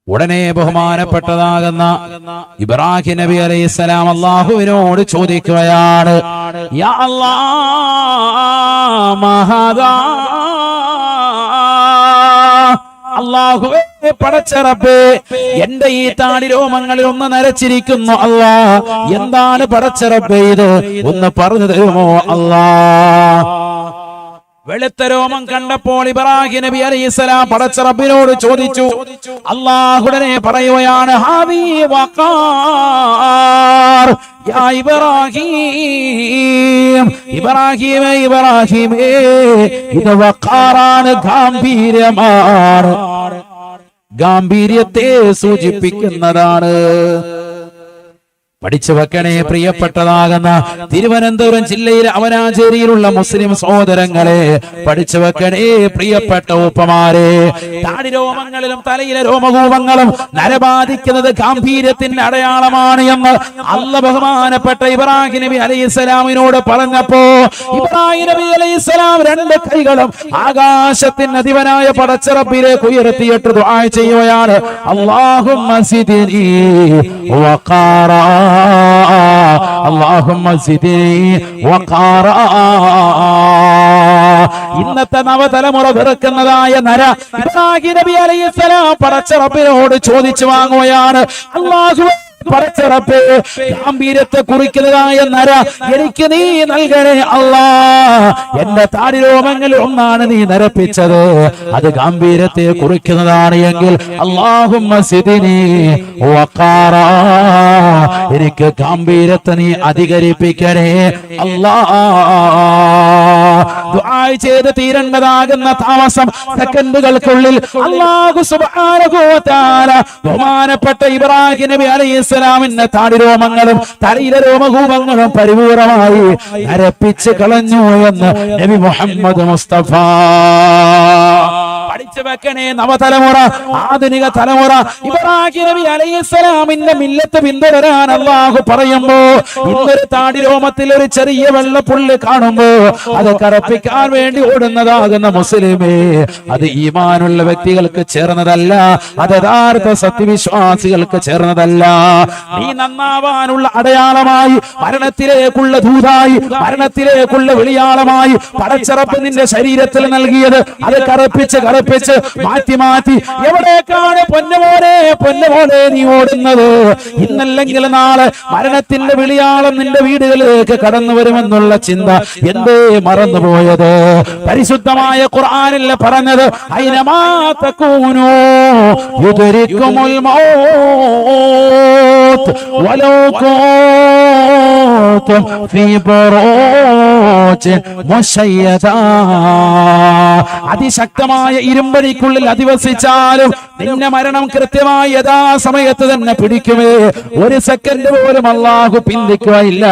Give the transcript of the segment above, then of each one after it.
ഉടനെ ബഹുമാനപ്പെട്ടതാകുന്ന ഇബ്രാഹിം നബി അലൈഹിസ്സലാം അല്ലാഹുവിനോട് ചോദിക്കുകയാണ്, യാ അല്ലാഹ് മഹാദാ, അല്ലാഹുവേ പടച്ച റബ്ബേ, എന്റെ ഈ താടി രോമങ്ങളിൽ ഒന്ന് നരച്ചിരിക്കുന്നു അല്ലാ, എന്താണ് പടച്ച റബ്ബേ ഇത്, ഒന്ന് പറഞ്ഞു തരുമോ അല്ലാ? വെളുത്ത രോമം കണ്ടപ്പോൾ ഇബ്രാഹിം നബി അലൈഹിസ്സലാം പടച്ച റബ്ബിനോട് ചോദിച്ചു. അല്ലാഹു ഉടനെ പറയുകയാണ്, ഹാദി വഖാർ യാ ഇബ്രാഹിം, ഇബ്രാഹിമേ ഇബ്രാഹിമേ, ഇത് വഖാറാണ്, ഗാംഭീര്യമാണ്, ഗാംഭീര്യത്തെ സൂചിപ്പിക്കുന്നതാണ്. പഠിച്ചു വെക്കണേ പ്രിയപ്പെട്ടതാകുന്ന തിരുവനന്തപുരം ജില്ലയിലെ അവനാചേരിയിലുള്ള മുസ്ലിം സഹോദരങ്ങളെ, പഠിച്ചു വെക്കണേ പ്രിയപ്പെട്ട ഉപ്പമാരെ. താടി രോമങ്ങളിലും തലയിലെ രോമകൂപങ്ങളും നരബാധിക്കുന്നത് ഗാംഭീര്യത്തിന്റെ അടയാളമാണ് എന്ന് അല്ലാഹ് ബഹുമാനപ്പെട്ട ഇബ്രാഹിം നബി അലൈഹിസ്സലാമിനോട് പറഞ്ഞപ്പോ ഇബ്രാഹിം നബി അലൈഹിസ്സലാം രണ്ട് കൈകളും ആകാശത്തിന് അധിപനായ പടച്ച റബ്ബിലേക്ക് ഉയർത്തിയിട്ട് ദുആ ചെയ്യുകയാണ്, അല്ലാഹുമ്മ സിദ്നി വഖാറാ, അല്ലാഹുമ്മ സിദ്നി വഖാറാ. ഇന്നത്തെ നവതലമുറ വെറുക്കുന്നതായ നര ഇബ്രാഹിം നബി അലൈഹിസ്സലാം പടച്ച റബ്ബിനോട് ചോദിച്ചു വാങ്ങുകയാണ്, അല്ലാഹു പടച്ച റബ്ബേ, ഗാംഭീര്യത്തെ കുറിക്കുന്നതായ നര എനിക്ക് നീ നൽകണേ അല്ലാ. എന്റെ താടി രോമങ്ങളിൽ ഒന്നാണ് നീ നരപ്പിച്ചത്, അത് ഗാംഭീര്യത്തെ കുറിക്കുന്നതാണ് എങ്കിൽ അല്ലാഹുമ്മ സിദ്നി വഖാറാ, എനിക്ക് ഗാംഭീര്യത്തെ നീ അധികരിപ്പിക്കണേ അല്ലാ. ദുആ ചെയ്ത് തീരേണ്ടതാകുന്ന താമസം സെക്കൻഡുകൾക്കുള്ളിൽ അല്ലാഹു സുബ്ഹാനഹു വ തആല ബഹുമാനപ്പെട്ട ഇബ്രാഹിം നബി അലൈഹിസ്സലാമിന്റെ താടി രോമങ്ങളും തലയിലെ രോമകൂപങ്ങളും പരിപൂർണമായി നരപ്പിച്ച് കളഞ്ഞു എന്ന് നബി മുഹമ്മദ് മുസ്തഫ. പഠിച്ചു വെക്കണേ നവതലമുറ, ആധുനിക തലമുറ, ഇബ്രാഹിം നബി അലൈഹിസ്സലാമിന്റെ മില്ലത്ത് പിന്തുടരാൻ അല്ലാഹു പറയുമ്പോ ഇന്നൊരു താടി രോമത്തിൽ ഒരു ചെറിയ വെള്ളപ്പുള്ളി കാണുമ്പോ അത് കറപ്പിക്കാൻ വേണ്ടി ഓടുന്നതാകുന്ന മുസ്ലിമേ, അത് ഈമാനുള്ള വ്യക്തികൾക്ക് ചേർന്നതല്ല, അത് യഥാർത്ഥ സത്യവിശ്വാസികൾക്ക് ചേർന്നതല്ല. നീ നന്നാവാനുള്ള അടയാളമായി, മരണത്തിലേക്കുള്ള ദൂതായി, മരണത്തിലേക്കുള്ള വിളിയാളമായി പടച്ച റബ്ബ് നിന്റെ ശരീരത്തിൽ നൽകിയത് അത് കറപ്പിച്ച് മാറ്റി മാറ്റി എവിടേക്കാണ് പൊന്നുപോലെ പൊന്നുപോലെ നീ ഓടുന്നത്? ഇന്നല്ലെങ്കിൽ നാളെ മരണത്തിന്റെ വിളിയാളം നിന്റെ വീടുകളിലേക്ക് കടന്നു വരുമെന്നുള്ള ചിന്ത എന്തേ മറന്നുപോയത്? പരിശുദ്ധമായ ഖുർആനിൽ പറഞ്ഞത്, ഐനമാ തകൂനൂ യുദ്രിക്കുമുൽ മൗത്ത് വലൗ കുൻതും ഫീ ബുറൂജിൻ മുശയ്യദാ. അതിശക്തമായ ഇരുമ്പടിക്കുള്ളിൽ അധിവസിച്ചാലും നിന്നെ മരണം കൃത്യമായി യഥാസമയത്ത് തന്നെ പിടിക്കുമേ. ഒരു സെക്കൻഡ് പോലും അല്ലാഹു പിന്തിക്കുകയില്ല,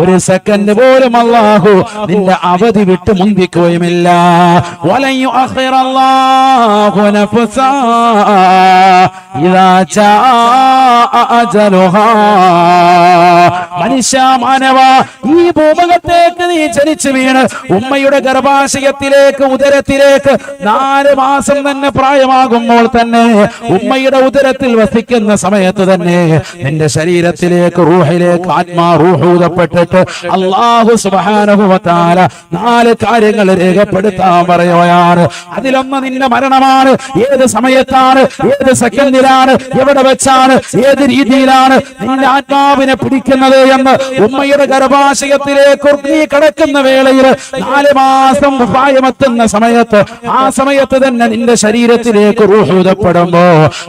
ഒരു സെക്കൻഡ് പോലും അല്ലാഹു നിന്റെ അവധി വിട്ട് മുന്തിക്കുകയുമില്ല. വലൻ യുഅഖിറല്ലാഹു നഫ്സാ ഇദാ ജാഅ അജലുഹാ. മനുഷ്യ മാനവ, ഈ ഭൂമുഖത്തേക്ക് നീ ജനിച്ചു വീണ് ഉമ്മയുടെ ഗർഭാശയത്തിലേക്ക് ഉദരത്തിലേക്ക് 4 മാസം തന്നെ പ്രായമാകുമ്പോൾ തന്നെ ഉമ്മയുടെ ഉദരത്തിൽ വസിക്കുന്ന സമയത്ത് തന്നെ നിന്റെ ശരീരത്തിലേക്ക് റൂഹിലേക്ക് റൂഹൂതപ്പെട്ടിട്ട് അല്ലാഹു സുബ്ഹാനഹു വ തആല 4 കാര്യങ്ങൾ രേഖപ്പെടുത്താൻ പറയുകയാണ്. അതിലൊന്ന് നിന്റെ മരണമാണ്. ഏത് സമയത്താണ്, ഏത് സെക്കൻഡിലാണ്, എവിടെ വെച്ചാണ്, ഏത് രീതിയിലാണ് നിന്റെ ആത്മാവിനെ പിടിക്കുന്നത് എന്ന് ഉമ്മയുടെ ഗർഭാശയത്തിലേക്ക് നീ കടക്കുന്ന വേളയിൽ 4 മാസം പ്രായമെത്തുന്ന സമയത്ത്, ആ സമയത്ത് തന്നെ നിന്റെ ശരീരത്തിലേക്ക് റൂഹൂതപ്പെടുമ്പോ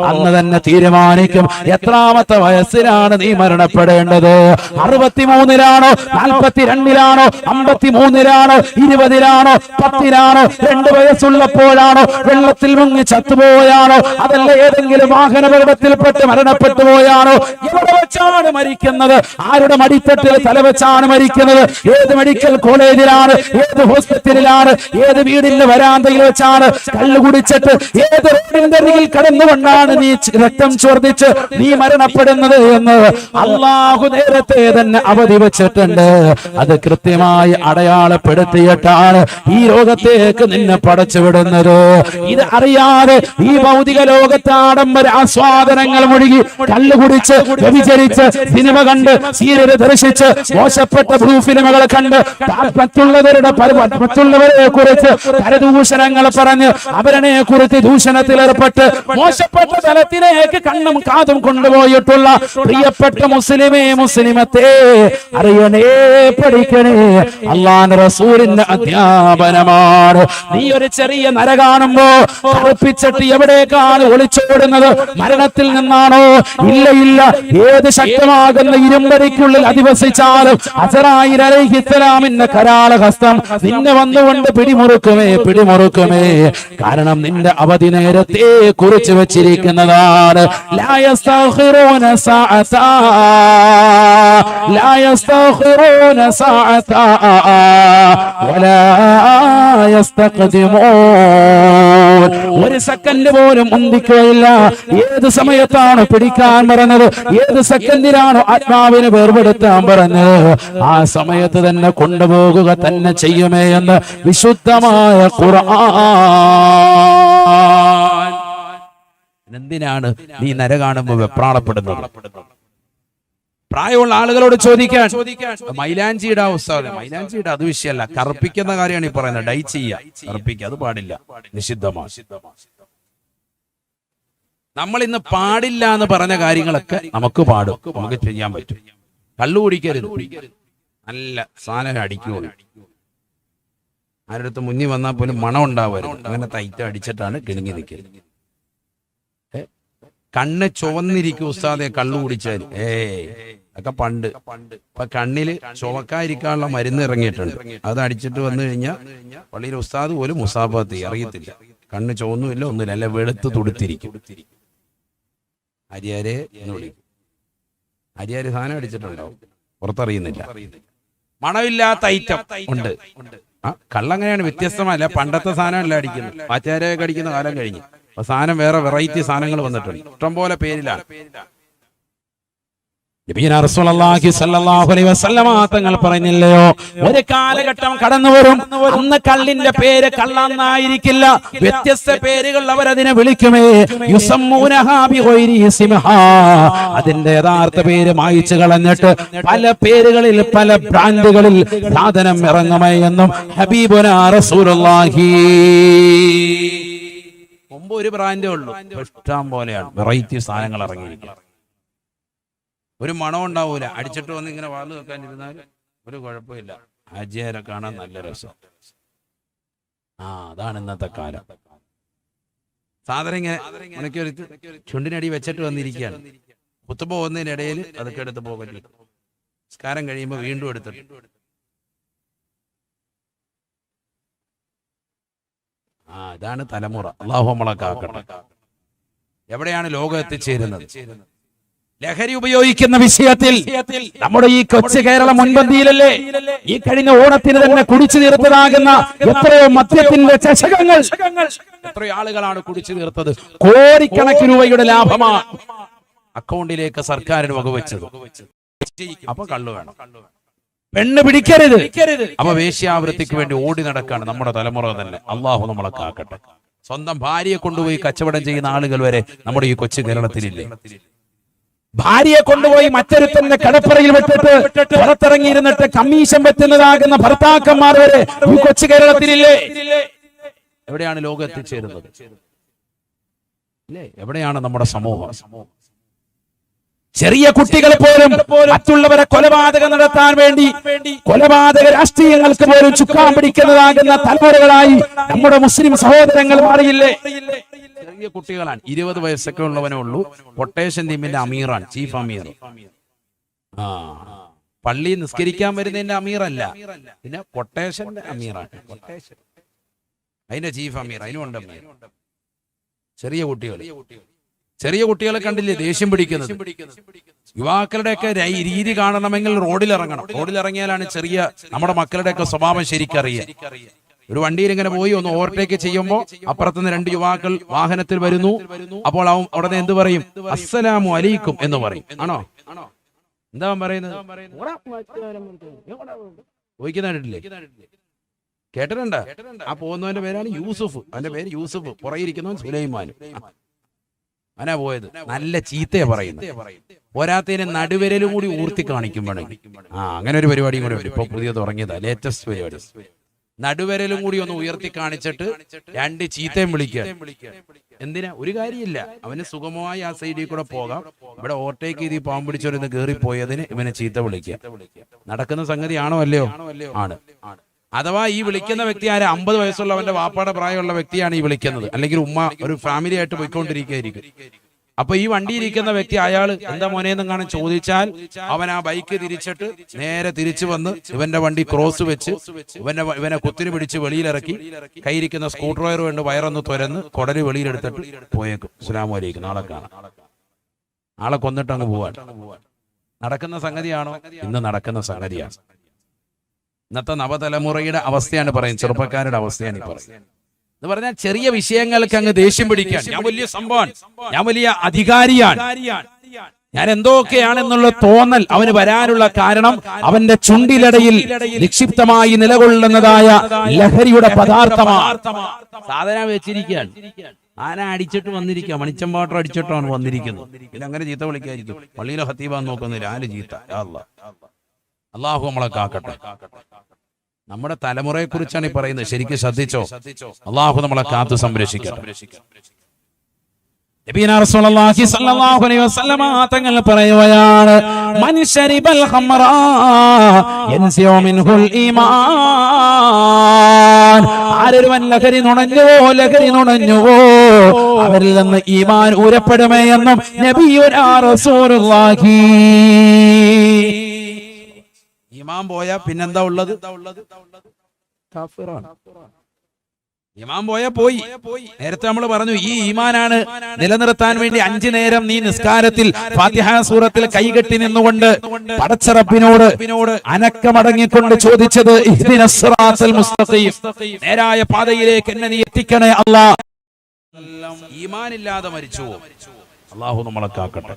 അന്ന് തന്നെ തീരുമാനിക്കും എത്രാമത്തെ വയസ്സിലാണ് നീ മരണപ്പെടേണ്ടത്. 63-ലാണോ, 42-ലാണോ, 53-ലാണോ, 20-ലാണോ, 10-ലാണോ, 2 വയസ്സുള്ളപ്പോഴാണോ, വെള്ളത്തിൽ മുങ്ങി ചത്തുപോയാണോ, അതല്ല ഏതെങ്കിലും വാഹനാപകടത്തിൽപ്പെട്ട് മരണപ്പെട്ടു പോയാണോ, എവിടെ വെച്ചാണ് മരിക്കുന്നത്, ആരുടെ മടിത്തട്ടിൽ തലവെച്ചാണ് മരിക്കുന്നത്, ഏത് മെഡിക്കൽ കോളേജിലാണ്, ഏത് ഹോസ്പിറ്റലിലാണ്, ഏത് വീടിന്റെ വരാന്തയിൽ വെച്ചാണ് കള്ളു കുടിച്ചിട്ട് ഏത് റോഡിന്റെ അരികിൽ കടന്നുകൊണ്ടാണ് നീ രക്തം ചോർദിച്ച് നീ മരണപ്പെടുന്നത് എന്ന് അല്ലാഹു നേരത്തെ തന്നെ അവധി വെച്ചിട്ടുണ്ട്. അത് കൃത്യമായി അടയാളപ്പെടുത്തിയിട്ടാണ് ഈ ലോകത്തേക്ക് നിന്നെ പടച്ചുവിടുന്നത്. ഇത് അറിയാതെ ഈ ഭൗതിക ലോകത്തെ ആഡംബര ആസ്വാദനങ്ങൾ മുഴുകി കള്ളു കുടിച്ച് വ്യഭിചരിച്ച് സിനിമ കണ്ട് സീരിയൽ ദർശിച്ച് മോശപ്പെട്ട ബ്ലൂ ഫിലിമുകൾ കണ്ട് മറ്റുള്ളവരെ കുറിച്ച് പരദൂഷണങ്ങൾ പറഞ്ഞ് അവരെ കുറിച്ച് ദൂഷണത്തിൽ ഏർപ്പെട്ട് മോശപ്പെട്ട തലത്തിലേക്ക് കണ്ണും കാതും കൊണ്ടുപോയിട്ടുള്ള പ്രിയപ്പെട്ട മുസ്ലിമേ മുസ്ലിമത്തെ അറിയണേ, പഠിക്കണേ. അല്ലാഹുവിന്റെ റസൂലിന്റെ അധ്യാപനമാണ്. നീ ഒരു ചെറിയ നര കാണുമ്പോ കറുപ്പിച്ചിട്ട് എവിടേക്കാണ് ഒളിച്ചോടുന്നത്? മരണത്തിൽ നിന്നാണോ? ഇല്ല ഇല്ല. ഏത് ശക്തമാകുന്ന ഇരുമ്പടിക്കുള്ളിൽ അധിവസിച്ചാലും അസറായിൽ അലൈഹിസ്സലാമിന്റെ കരാള ഹസ്തം നിന്നെ വന്നുകൊണ്ട് പിടിമുറുക്കുമേ. കാരണം നിന്റെ അവധി നേരത്തെ കുറിച്ച് വെച്ചിരിക്കുന്നതാണ്. ലാ യസ്തഖിറൂന സഅത ലാ യസ്തഖിറൂന സഅത വലാ യസ്തഖ്ദിമൂൻ. ഒരു സെക്കൻഡ് പോലും മുന്തിക്കുകയില്ല. ഏത് സമയത്താണ് പിടിക്കാൻ പറഞ്ഞത്, ഏത് സെക്കൻഡിലാണോ ആത്മാവിനെ വേർപെടുത്താൻ പറഞ്ഞത്, ആ സമയത്ത് തന്നെ കൊണ്ടുപോകുക തന്നെ ചെയ്യുമേ എന്ന് വിശുദ്ധമായ ഖുർആൻ. എന്തിനാണ് നീ നര കാണുമ്പോൾ വെപ്രാളപ്പെടുന്നത്? പ്രായമുള്ള ആളുകളോട് ചോദിക്കാൻ. മൈലാഞ്ചിയുടെ ഉസ്താദ്, മൈലാഞ്ചിയുടെ അത് വിഷയമല്ല, കറുപ്പിക്കുന്ന കാര്യമാണ് ഈ പറയുന്നത്. ഡൈ ചെയ്യുക, കറുപ്പിക്കുക, അത് പാടില്ല, നിഷിദ്ധമാണ്. നമ്മൾ ഇന്ന് പാടില്ല എന്ന് പറഞ്ഞ കാര്യങ്ങളൊക്കെ നമുക്ക് പാടും, നമുക്ക് ചെയ്യാൻ പറ്റും. കള്ളു കുടിക്കരുത്, നല്ല സാധനം അടിക്കുകയുള്ളൂ. ആരുടെ മുന്നിൽ വന്നാൽ പോലും മണം ഉണ്ടാവരുത്. അങ്ങനെ തൈറ്റ് അടിച്ചിട്ടാണ് കിണുങ്ങി നിൽക്കുന്നത്. കണ്ണ് ചുവന്നിരിക്കും ഉസ്താദെ കള്ളു കുടിച്ചാൽ. ഒക്കെ പണ്ട്. ഇപ്പൊ കണ്ണില് ചുവക്കാതിരിക്കാനുള്ള മരുന്ന് ഇറങ്ങിയിട്ടുണ്ട്. അത് അടിച്ചിട്ട് വന്നു കഴിഞ്ഞാൽ പള്ളിയിൽ ഉസ്താദ് പോലും മുസാഫത്ത് അറിയത്തില്ല. കണ്ണ് ചുവന്നുമില്ല, ഒന്നുമില്ല, അല്ല വെളുത്ത് തുടുത്തിരിക്കും. അരിയാരെ എന്ന് വിളിക്കും. അരിയാര് സാധനം അടിച്ചിട്ടുണ്ടാവും, പുറത്തറിയുന്നില്ല. മണമില്ലാത്ത ഐറ്റം ഉണ്ട്. കള്ളങ്ങനെയാണ്, വ്യത്യസ്തമല്ല. പണ്ടത്തെ സാധനമല്ല അടിക്കുന്നത്, പാറ്റാരയൊക്കെ അടിക്കുന്ന കാലം കഴിഞ്ഞ്. അപ്പൊ സാധനം വേറെ വെറൈറ്റി സാധനങ്ങൾ വന്നിട്ടുണ്ട്, ഇഷ്ടംപോലെ പേരിലാണ്. തങ്ങൾ പറഞ്ഞില്ലയോ, ഒരു കാലഘട്ടം കടന്നു വരും, അന്ന് കള്ളിന്റെ പേര് കള്ളാന്നായിരിക്കില്ല, വ്യത്യസ്ത പേരുകൾ അവരതിനെ വിളിക്കുമേ. അതിന്റെ യഥാർത്ഥ പേര് മായിച്ചു കളഞ്ഞിട്ട് പല പേരുകളിൽ പല ബ്രാൻഡുകളിൽ സാധനം ഇറങ്ങുമേ എന്നും ഹബീബുനാ റസൂലുള്ളാഹി. മുമ്പ് ഒരു ബ്രാൻഡേ ഉള്ളൂ, ഇഷ്ടം പോലെയാണ് വെറൈറ്റി സാധനങ്ങൾ ഇറങ്ങിയിരിക്കുക. ഒരു മണം ഉണ്ടാവൂല, അടിച്ചിട്ട് വന്ന് ഇങ്ങനെ വാള് വെക്കാനിരുന്നാൽ ഒരു കുഴപ്പമില്ല. ഹാജിയാരെ കാണാൻ നല്ല രസം. അതാണ് ഇന്നത്തെ കാലം. സാധനം ഇങ്ങനെ ഉണക്കൊരു ചുണ്ടിനടി വെച്ചിട്ട് വന്നിരിക്കുകയാണ്. കുത്തുമ്പോ പോകുന്നതിനിടയിൽ അതൊക്കെ എടുത്ത് പോകരുത്. നിസ്കാരം കഴിയുമ്പോൾ വീണ്ടും എടുത്തിട്ട് ഇതാണ് തലമുറ. അല്ലാഹു നമ്മളെ കാക്കട്ടെ. എവിടെയാണ് ലോകം എത്തിച്ചേരുന്നത്? ലഹരി ഉപയോഗിക്കുന്ന വിഷയത്തിൽ നമ്മുടെ ഈ കൊച്ചു കേരളം മുൻപന്തിയിലല്ലേ? ഈ കഴിഞ്ഞ ഓണത്തിന് തന്നെ കുടിച്ചു തീർത്തതാകുന്ന എത്രയോ മദ്യത്തിന്റെ ചഷകങ്ങൾ എത്രയോ ആളുകളാണ് കുടിച്ചു തീർത്തത്. കോടിക്കണക്കിന് രൂപയുടെ ലാഭമാണ് അക്കൗണ്ടിലേക്ക് സർക്കാരിന് വകവെച്ചത്. അപ്പൊ കള്ളു വേണം, പെണ്ണ് പിടിക്കരുത്. അപ്പൊ വേശ്യാവൃത്തിക്ക് വേണ്ടി ഓടി നടക്കാണ് നമ്മുടെ തലമുറ തന്നെ. അള്ളാഹു നമ്മളെ കാക്കട്ടെ. സ്വന്തം ഭാര്യയെ കൊണ്ടുപോയി കച്ചവടം ചെയ്യുന്ന ആളുകൾ വരെ നമ്മുടെ ഈ കൊച്ചു കേരളത്തിലില്ലേ? ഭാര്യയെ കൊണ്ടുപോയി മറ്റൊരുത്തന്റെ കടപ്പുറയിൽ വിട്ടിട്ട് പുറത്തിറങ്ങിയിരുന്നിട്ട് കമ്മീഷൻ പറ്റുന്നതാകുന്ന ഭർത്താക്കന്മാർ വരെ ഈ കൊച്ചു കേരളത്തിലില്ലേ? എവിടെയാണ് ലോകം എത്തിച്ചേരുന്നത്? എവിടെയാണ് നമ്മുടെ സമൂഹം? ചെറിയ കുട്ടികൾ പോലും മറ്റുള്ളവരെ കൊലപാതകം നടത്താൻ വേണ്ടി കൊലപാതക രാഷ്ട്രീയങ്ങൾക്ക് പോലും ചുക്കാൻ പിടിക്കുന്നതാകുന്ന തലമുറകളായി നമ്മുടെ മുസ്ലിം സഹോദരങ്ങൾ മാറിയില്ലേ? ചെറിയ കുട്ടികളാണ്, 20 വയസ്സൊക്കെ ഉള്ളവനേ ഉള്ളൂ. പൊട്ടേഷൻ ടീമിന്റെ അമീറാണ്, ചീഫ് അമീർ. പള്ളി നിസ്കരിക്കാൻ വരുന്നതിന്റെ അമീറല്ല, പിന്നെ പൊട്ടേഷന്റെ അമീറാണ്. അതിന്റെ ചീഫ് അമീർ, അതിനുണ്ട് അമീർ. ചെറിയ കുട്ടികളെ കണ്ടില്ലേ ദേഷ്യം പിടിക്കുന്നത്? യുവാക്കളുടെയൊക്കെ രീതി കാണണമെങ്കിൽ റോഡിലിറങ്ങണം. റോഡിലിറങ്ങിയാലാണ് നമ്മുടെ മക്കളുടെയൊക്കെ സ്വഭാവം ശരിക്കറിയുക. ഒരു വണ്ടിയിൽ ഇങ്ങനെ പോയി ഒന്ന് ഓവർടേക്ക് ചെയ്യുമ്പോൾ അപ്പുറത്തുനിന്ന് 2 യുവാക്കൾ വാഹനത്തിൽ വരുന്നു. അപ്പോൾ ഉടനെ എന്ത് പറയും? അസ്സലാമു അലൈക്കും എന്ന് പറയും. ആണോ? എന്താ പറയുന്നത്? ചോദിക്കുന്നില്ലേ? കേട്ടിട്ടുണ്ട്. ആ പോകുന്നവന്റെ പേരാണ് യൂസുഫ്. അവന്റെ പേര് യൂസുഫ്, പുറകിരിക്കുന്നവൻ സുലൈമാനും. അവനാ പോയത്. നല്ല ചീത്തയെ പറയുന്നു. പോരാത്തതിന് നടുവിരലും കൂടി ഊർത്തി കാണിക്കുമ്പോഴേ അങ്ങനെ ഒരു പരിപാടിയും കൂടി വരും. ഇപ്പൊ പുതിയ തുടങ്ങിയതാ, ലേറ്റസ്റ്റ് പരിപാടി. നടുവിരലും കൂടി ഒന്ന് ഉയർത്തി കാണിച്ചിട്ട് 2 ചീത്തയും വിളിക്കുക. എന്തിനാ? ഒരു കാര്യമില്ല. അവന് സുഗമമായി ആ സൈഡിൽ കൂടെ പോകാം. ഇവിടെ ഓവർടേക്ക് ചെയ്ത് പാമ്പ് പിടിച്ചവരൊന്ന് കയറിപ്പോയതിന് ഇവനെ ചീത്ത വിളിക്കുക. നടക്കുന്ന സംഗതിയാണോ അല്ലയോ? ആണ്. അഥവാ ഈ വിളിക്കുന്ന വ്യക്തി ആര്? 50 വയസ്സുള്ള അവന്റെ വാപ്പാടെ പ്രായമുള്ള വ്യക്തിയാണ് ഈ വിളിക്കുന്നത്. അല്ലെങ്കിൽ ഉമ്മ ഒരു ഫാമിലി ആയിട്ട് പോയിക്കൊണ്ടിരിക്കുകയായിരിക്കും. അപ്പൊ ഈ വണ്ടിയിരിക്കുന്ന വ്യക്തി അയാൾ എന്താ മോനെന്നും കാണാൻ ചോദിച്ചാൽ അവൻ ആ ബൈക്ക് തിരിച്ചിട്ട് നേരെ തിരിച്ചു വന്ന് ഇവന്റെ വണ്ടി ക്രോസ് വെച്ച് ഇവനെ കുത്തിരി പിടിച്ച് വെളിയിലിറക്കി കയ്യിരിക്കുന്ന സ്ക്രൂ ഡ്രൈവർ കൊണ്ട് വയറൊന്ന് തുരന്ന് കൊടല് വെളിയിലെടുത്തിട്ട് പോയേക്കും. അസ്സലാമു അലൈക്കും, നാളെ കാണാം. ആളെ കൊന്നിട്ട് അങ്ങ് പോവാൻ. നടക്കുന്ന സംഗതിയാണോ? ഇന്ന് നടക്കുന്ന സംഗതിയാണ്. ഇന്നത്തെ നവതലമുറയുടെ അവസ്ഥയാണ് പറയുന്നത്, ചെറുപ്പക്കാരുടെ അവസ്ഥയാണ് ഈ പറയുന്നത്. എന്ന് പറഞ്ഞാൽ ചെറിയ വിഷയങ്ങൾക്ക് അങ്ങ് ദേഷ്യം പിടിക്കാൻ, ഞാൻ വലിയ സംഭവം, ഞാൻ വലിയ അധികാരിയാണ്, ഞാൻ എന്തൊക്കെയാണെന്നുള്ള തോന്നൽ അവന് വരാനുള്ള കാരണം അവന്റെ ചുണ്ടിലടയിൽ നിക്ഷിപ്തമായി നിലകൊള്ളുന്നതായ ലഹരിയുടെ പദാർത്ഥമാണ്. സാധനം വെച്ചിരിക്കുകയാണ്. ആന അടിച്ചിട്ട് വന്നിരിക്കുക, മണിച്ചം വാട്ടർ അടിച്ചിട്ടാണ് വന്നിരിക്കുന്നത്. പിന്നെ അങ്ങനെ ചീത്ത വിളിക്കാതിരിക്കും. പള്ളിയിലെ ഹത്തീബാന്ന് നോക്കുന്നില്ല, ആര് ചീത്ത. അള്ളാഹു നമ്മളെ കാക്കട്ടെ. നമ്മുടെ തലമുറയെ കുറിച്ചാണ് ഈ പറയുന്നത്. ശരിക്കും ശ്രദ്ധിച്ചോ? അള്ളാഹു നമ്മളെ കാത്തു സംരക്ഷിക്കട്ടെ. നബിയനാ റസൂലുള്ളാഹി സ്വല്ലല്ലാഹു അലൈഹി വസല്ലമ തങ്ങൾ പറയുകയാണ്, മൻ ശരിബൽ ഖംറ യൻസിഉ മിൻഹുൽ ഈമാൻ. ആരൊരുവൻ ലഹരി നുണഞ്ഞുവോ അവരിൽ നിന്ന് ഈമാൻ ഊരപ്പെടുമേ എന്നും നബിയുനാ റസൂലുള്ളാഹി. ഇമാം പോയാ പിന്നെന്താ ഉള്ളത്? കാഫിറാണ്. ഇമാം പോയാ പോയി. നേരത്തെ നമ്മൾ പറഞ്ഞു, ഈ ഈമാനാണ് നിലനിർത്താൻ വേണ്ടി 5 നേരം നീ നിസ്കാരത്തിൽ ഫാത്തിഹ സൂറത്തിൽ കൈകെട്ടി നിന്നുകൊണ്ട് പടച്ച റബ്ബിനോട് അനക്കമടങ്ങിക്കൊണ്ട് ചോദിച്ചത്, ഇഹ്ദിനസ് സിറാത്തൽ മുസ്തഖീം, നേരായ പാതയിലേക്ക് എന്നെ നീ എത്തിക്കണേ അല്ലാഹ്. ഈമാനില്ലാതെ മരിച്ചു അല്ലാഹു നമ്മളെ കാക്കട്ടെ.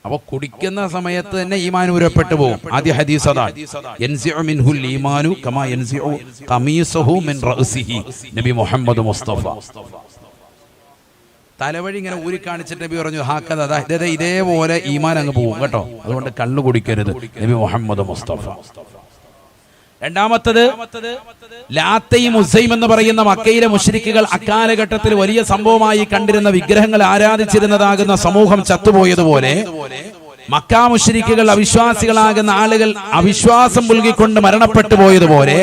അപ്പൊ കുടിക്കുന്ന സമയത്ത് തന്നെ ഈമാൻ ഉരപ്പെട്ടു പോകും. ആദ്യ ഹദീസ് അതാണ്, യൻസിഉ മിൻഹുൽ ഈമാനു കമാ യൻസിഉ ഖമീസുഹു മിൻ റഅസിഹി. നബി മുഹമ്മദ് മുസ്തഫ തലവഴി ഇങ്ങനെ ഊരി കാണിച്ചിട്ട് നബി പറഞ്ഞു, ഹാക്കദ, ഇതേപോലെ ഈമാൻ അങ്ങ് പോകും കേട്ടോ. അതുകൊണ്ട് കള്ളു കുടിക്കരുത്. നബി മുഹമ്മദ് മുസ്തഫ. രണ്ടാമത്തത്, ലാത്തയും ഉസൈം എന്ന് പറയുന്ന മക്കയിലെ മുശ്രിക്കുകൾ അക്കാലഘട്ടത്തിൽ വലിയ സംഭവമായി കണ്ടിരുന്ന വിഗ്രഹങ്ങൾ ആരാധിച്ചിരുന്നതാകുന്ന സമൂഹം ചത്തുപോയതുപോലെ മക്കാ മുശ്രിക്കുകൾ, അവിശ്വാസികളാകുന്ന ആളുകൾ അവിശ്വാസം പുൽകിക്കൊണ്ട് മരണപ്പെട്ടു പോയതുപോലെ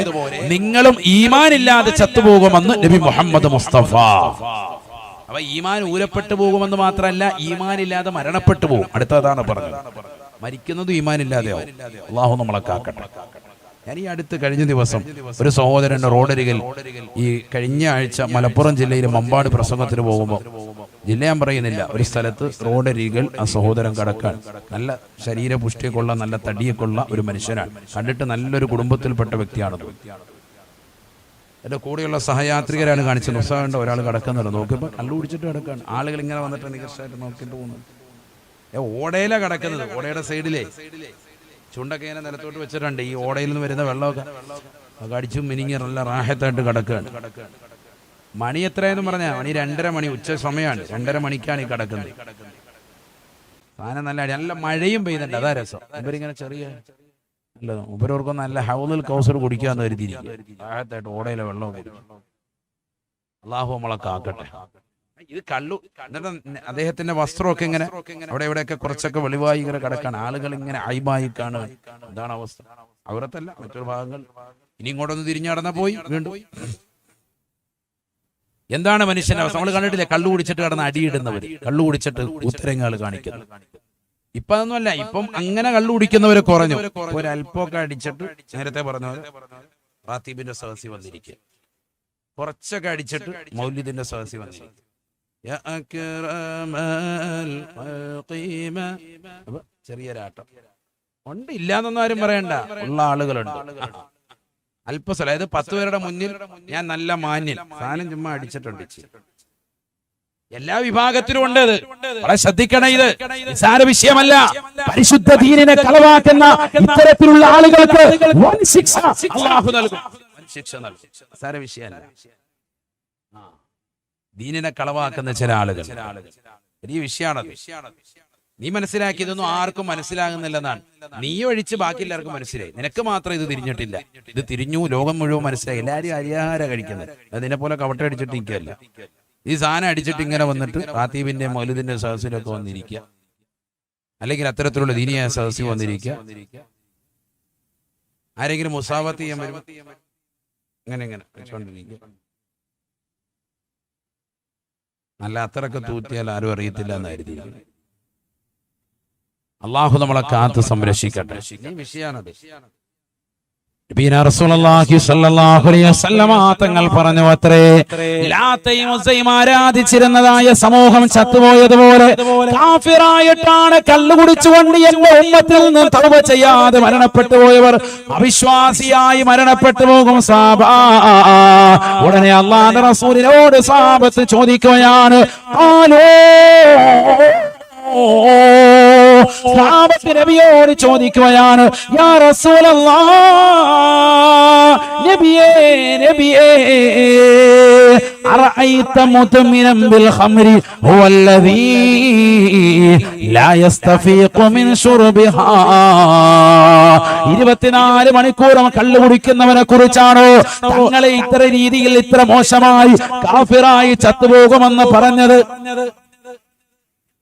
നിങ്ങളും ഈമാനില്ലാതെ ചത്തുപോകുമെന്ന് നബി മുഹമ്മദ് മുസ്തഫ. അപ്പൊ ഈമാൻ ഊരപ്പെട്ടു പോകുമെന്ന് മാത്രമല്ല, ഈമാനില്ലാതെ മരണപ്പെട്ടു പോകും. അടുത്തതാണ് പറഞ്ഞത്, മരിക്കുന്നത് ഈമാനില്ലാതെയാവും. അല്ലാഹു നമ്മളെ കാക്കട്ടെ. ഞാൻ ഈ അടുത്ത് കഴിഞ്ഞ ദിവസം ഒരു സഹോദരന്റെ റോഡരികിൽ, ഈ കഴിഞ്ഞ ആഴ്ച മലപ്പുറം ജില്ലയിലെ മമ്പാട് പ്രസംഗത്തിന് പോകുമ്പോൾ, ജില്ല ഞാൻ പറയുന്നില്ല, ഒരു സ്ഥലത്ത് റോഡരികിൽ ആ സഹോദരൻ കടക്കാൻ, നല്ല ശരീരപുഷ്ടിയൊക്കെയുള്ള നല്ല തടിയൊക്കെയുള്ള ഒരു മനുഷ്യനാണ്. കണ്ടിട്ട് നല്ലൊരു കുടുംബത്തിൽപ്പെട്ട വ്യക്തിയാണത്. എൻ്റെ കൂടെയുള്ള സഹയാത്രികരാണ് കാണിച്ചത്. ഉത്സാഹമുണ്ട്, ഒരാൾ കിടക്കുന്നുണ്ട്. നോക്കിയപ്പോൾ കള്ളു കുടിച്ചിട്ട് കിടക്കാണ്. ആളുകൾ ഇങ്ങനെ വന്നിട്ട് നികർഷമായിട്ട് നോക്കിയിട്ട് പോകുന്നത്. ഓടയിലാണ് കിടക്കുന്നത്. ഓടയുടെ സൈഡിലേ ചുണ്ടൊക്കെ ഇങ്ങനെ നിലത്തോട്ട് വെച്ചിട്ടുണ്ട്. ഈ ഓടയിൽ നിന്ന് വരുന്ന വെള്ളമൊക്കെ അടിച്ചും മിനിങ്ങി നല്ല റാഹത്തായിട്ട് കിടക്കുകയാണ്. മണി എത്രയെന്ന് പറഞ്ഞാൽ മണി 2:30 മണി, ഉച്ച സമയമാണ്. 2:30 മണിക്കാണ് ഈ കിടക്കുന്നത്. സാധനം നല്ല മഴയും പെയ്യുന്നുണ്ട്. അതാ രസം. ഇവരിങ്ങനെ ചെറിയ ഇവരോർക്കും നല്ല ഹൗലുൽ കൗസർ കുടിക്കാന്ന് കരുതിയിരിക്കും. റാഹത്തായിട്ട് ഓടയിലെ വെള്ളമൊക്കെ. അല്ലാഹു നമ്മളെ കാക്കട്ടെ. ഇത് കള്ളു. എന്നിട്ട് അദ്ദേഹത്തിന്റെ വസ്ത്രമൊക്കെ ഇങ്ങനെ അവിടെ ഇവിടെയൊക്കെ കുറച്ചൊക്കെ വെളിവായി ഇങ്ങനെ കിടക്കാണ്. ആളുകൾ ഇങ്ങനെ അയിബായി കാണുക. എന്താണ് അവസ്ഥ? അവരത്തല്ല, മറ്റൊരു ഭാഗങ്ങൾ. ഇനി ഇങ്ങോട്ടൊന്ന് തിരിഞ്ഞു നടന്നാ പോയി വീണ്ടും. എന്താണ് മനുഷ്യന്റെ അവസ്ഥ? നമ്മൾ കണ്ടിട്ടില്ലേ, കള്ളു കുടിച്ചിട്ട് കിടന്ന് അടിയിടുന്നവര്, കള്ളു കുടിച്ചിട്ട് ഉത്തരങ്ങൾ കാണിക്കുന്നത്. ഇപ്പൊ അതൊന്നുമല്ല. ഇപ്പം അങ്ങനെ കള്ളു കുടിക്കുന്നവരെ കുറഞ്ഞു. ഒരല്പമൊക്കെ അടിച്ചിട്ട് നേരത്തെ പറഞ്ഞ പോലെ റാത്തീബിന്റെ സദസ്സിൽ വന്നിരിക്കുക, കുറച്ചൊക്കെ അടിച്ചിട്ട് മൗലിദിന്റെ സദസ്സിൽ വന്നിരിക്കുക. ചെറിയൊരാട്ടം ഉണ്ട്. ഇല്ലാന്നൊന്നും ആരും പറയണ്ട, ഉള്ള ആളുകളുണ്ട്. അല്പസ്ഥലം, അതായത് 10 പേരുടെ മുന്നിൽ ഞാൻ നല്ല മാന്യൻ, സാധനം ചുമ്മാ അടിച്ചിട്ടുണ്ട്. എല്ലാ വിഭാഗത്തിലും ഉണ്ട്. അത് വളരെ ശ്രദ്ധിക്കണം. ഇത് നിസ്സാര വിഷയമല്ല. പരിശുദ്ധ ദീനിനെ കളവാക്കുന്ന ഇത്തരത്തിലുള്ള ആളുകൾക്ക് വൻ ശിക്ഷ അല്ലാഹു നൽകും. നിസ്സാര വിഷയമല്ല. ദീനിനെ കളവാക്കുന്ന ചില ആളുകൾ. വലിയ വിഷയമാണ്. നീ മനസ്സിലാക്കിയതൊന്നും ആർക്കും മനസ്സിലാകുന്നില്ലെന്നാണ്. നീ ഒഴിച്ച് ബാക്കി എല്ലാവർക്കും മനസ്സിലായി, നിനക്ക് മാത്രം ഇത് തിരിഞ്ഞിട്ടില്ല. ഇത് തിരിഞ്ഞു, ലോകം മുഴുവൻ മനസ്സിലായി. എല്ലാവരും അരിയാഹാര കഴിക്കുന്നത്. അതിനെ പോലെ കവട്ട അടിച്ചിട്ട് നിൽക്കുകയല്ല. ഈ സാധനം അടിച്ചിട്ട് ഇങ്ങനെ വന്നിട്ട് റാത്തീബിന്റെ മൗലിദിന്റെ സദസ്സിലൊക്കെ വന്നിരിക്കുക, അല്ലെങ്കിൽ അത്തരത്തിലുള്ള ദീനിയായ സദസ്സിൽ വന്നിരിക്കുക. ആരെങ്കിലും മുസാവത്ത് ചെയ്യാൻ വരും, ഇങ്ങനെ വെച്ചോണ്ടിരിക്കുക. നല്ല അത്രയൊക്കെ തൂറ്റിയാൽ ആരും അറിയത്തില്ല എന്നായിരുന്നു. അള്ളാഹു നമ്മളെ കാത്ത് സംരക്ഷിക്കട്ടെ. വിഷയാണത്. തങ്ങൾ പറഞ്ഞു അത്രേ, ലാത്തയും ഉസ്സയും ആരാധിച്ചിരുന്നതായ സമൂഹം ചത്തുപോയതുപോലെ കാഫിറായിട്ടാണ് കള്ളുകുടിച്ചുകൊണ്ട് എന്റെ ഉമ്മത്തിൽ നിന്ന് തൗബ ചെയ്യാതെ മരണപ്പെട്ടു പോയവർ അവിശ്വാസിയായി മരണപ്പെട്ടു പോകും സാബാ. ഉടനെ അല്ലാഹുവിന്റെ റസൂലിനോട് സഹാബത്ത് ചോദിക്കുകയാണ്, സഹാബത്ത് നബിയോട് ചോദിക്കുകയാണ്, യാ റസൂലല്ലാഹ്, നബിയേ നബിയേ, അറഅയ്ത മുദ്മിനൻ ബിൽ ഖംരി ഹുവല്ലദീ ലാ യസ്തഫീഖു മിൻ ശുർബിഹാ. 24 മണിക്കൂറും കള്ളു കുടിക്കുന്നവനെ കുറിച്ചാണോ തങ്ങളെ ഇത്ര രീതിയിൽ ഇത്ര മോശമായി കാഫിറായി ചത്തുപോകുമെന്ന് പറഞ്ഞത്?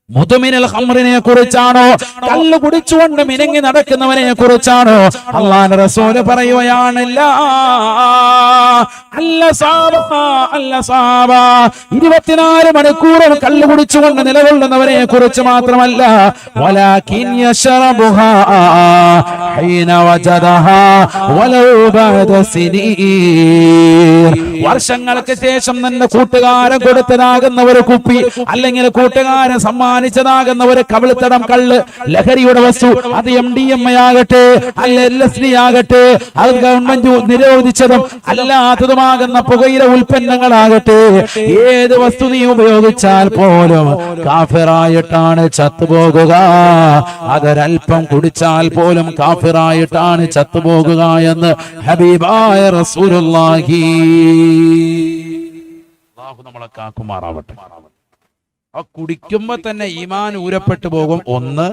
മുതുമിനൽ ഖംറിനെ കുറിച്ചാണോ? കള്ളു കുടിച്ചുകൊണ്ട് മിനുങ്ങി നടക്കുന്നവനെ കുറിച്ചാണോ? അല്ലാഹുവിന്റെ റസൂൽ പറയുകയാണ്, അല്ല സാബ, 24 മണിക്കൂറും കള്ളു കുടിച്ചുകൊണ്ട് നിലകൊള്ളുന്നവനെ കുറിച്ച് മാത്രമല്ല, വലാകിൻ യശറബുഹാ ഹീന വജദഹാ വലൗ ബഅദ സിനീൻ. വർഷങ്ങൾക്ക് ശേഷം നിന്റെ കൂട്ടുകാരൻ കൊടുത്തതാകുന്ന ഒരു കുപ്പി, അല്ലെങ്കിൽ കൂട്ടുകാരൻ സമ്മാനിച്ചതാകുന്ന ഒരു കവിളിത്തടം കള്ള്, ലഹരിയുടെ വസ്തു, അത് MDMA ആകട്ടെ, അല്ല LSD ആകട്ടെ, അത് ഗവൺമെന്റ് നിരോധിച്ചതും അല്ലാത്തതുമാകുന്ന പുകയില ഉൽപ്പന്നങ്ങളാകട്ടെ, ഏത് വസ്തു നീ ഉപയോഗിച്ചാൽ പോലും കാഫിറായിട്ടാണ് ചത്തുപോകുക. അതൊരൽപ്പം കുടിച്ചാൽ പോലും കാഫിറായിട്ടാണ് ചത്തുപോകുക എന്ന് ഹബീബായ റസൂലുള്ളാഹി. അല്ലാഹു നമ്മളെ കാക്കുമാറാവട്ടെ. ആ കുടിക്കുമ്പോ തന്നെ ഈമാൻ ഊരപ്പെട്ടു പോകും. ഒന്ന്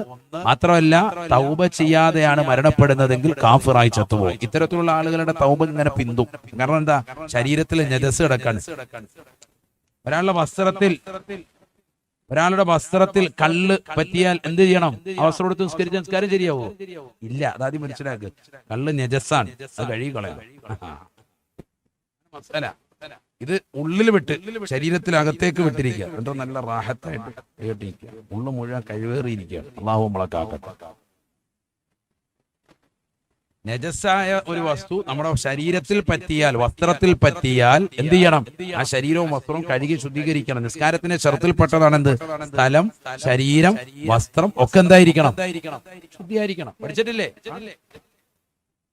മാത്രമല്ല, തൗബ ചെയ്യാതെയാണ് മരണപ്പെടുന്നതെങ്കിൽ കാഫിറായി ചത്തുപോകും. ഇത്തരത്തിലുള്ള ആളുകളുടെ തൗബ ഇങ്ങനെ പിന്തും. കാരണം എന്താ? ശരീരത്തിൽ നജസ് കിടക്കാണ്. ഒരാളുടെ വസ്ത്രത്തിൽ കള്ള് പറ്റിയാൽ എന്ത് ചെയ്യണം? വസ്ത്രം എടുത്ത് നിസ്കരിച്ച നിസ്കാരം ശരിയാവോ? ഇല്ല. അതാദ്യം മനസ്സിലാക്കുക. കള്ള് നജസാണ്, അത് കഴുകിക്കളയാം. ഇത് ഉള്ളിൽ വിട്ട് ശരീരത്തിനകത്തേക്ക് വിട്ടിരിക്കുക, എന്നിട്ട് നല്ല റാഹത്തായിട്ട് കേട്ടിരിക്കുക, ഉള്ളു മുഴുവൻ കഴിവേറിയിരിക്കുക. അല്ലാഹു നമ്മളെ കാക്കട്ടെ. നജസായ ഒരു വസ്തു നമ്മുടെ ശരീരത്തിൽ പറ്റിയാൽ, വസ്ത്രത്തിൽ പറ്റിയാൽ എന്ത് ചെയ്യണം? ആ ശരീരവും വസ്ത്രവും കഴുകി ശുദ്ധീകരിക്കണം. നിസ്കാരത്തിന്റെ ഷർത്തിൽപ്പെട്ടതാണ് എന്ത്? സ്ഥലം, ശരീരം, വസ്ത്രം ഒക്കെ എന്തായിരിക്കണം? ശുദ്ധിയായിരിക്കണം. പഠിച്ചിട്ടില്ലേ?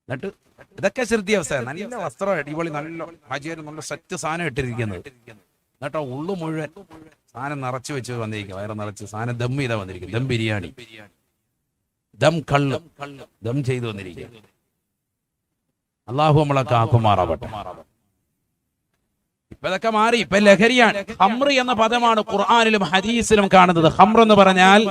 എന്നിട്ട് ഇതൊക്കെ ശുദ്ധി അവസ്ഥ. നല്ല വസ്ത്രം അടിപൊളി, നല്ല ഹാജിയാരും നല്ല സെറ്റ് സാധനം ഇട്ടിരിക്കുന്നത്. എന്നിട്ടോ ഉള്ളു മുഴുവൻ സാധനം നിറച്ചു വെച്ച് വന്നിരിക്കും, വയറ് നിറച്ച് സാധനം ദം ചെയ്താ വന്നിരിക്കും. ദം ബിരിയാണി, ദം കള്ള്, ദം ചെയ്തു വന്നിരിക്കുക. അല്ലാഹു നമ്മളെ കാക്കുമാറാവട്ടെ. ഇപ്പൊ ഇതൊക്കെ മാറി, ഇപ്പൊ ലഹരിയാണ്. ഖംർ എന്ന പദമാണ് ഖുർആനിലും ഹദീസിലും കാണുന്നത്. ഖംർ എന്ന് പറഞ്ഞാൽ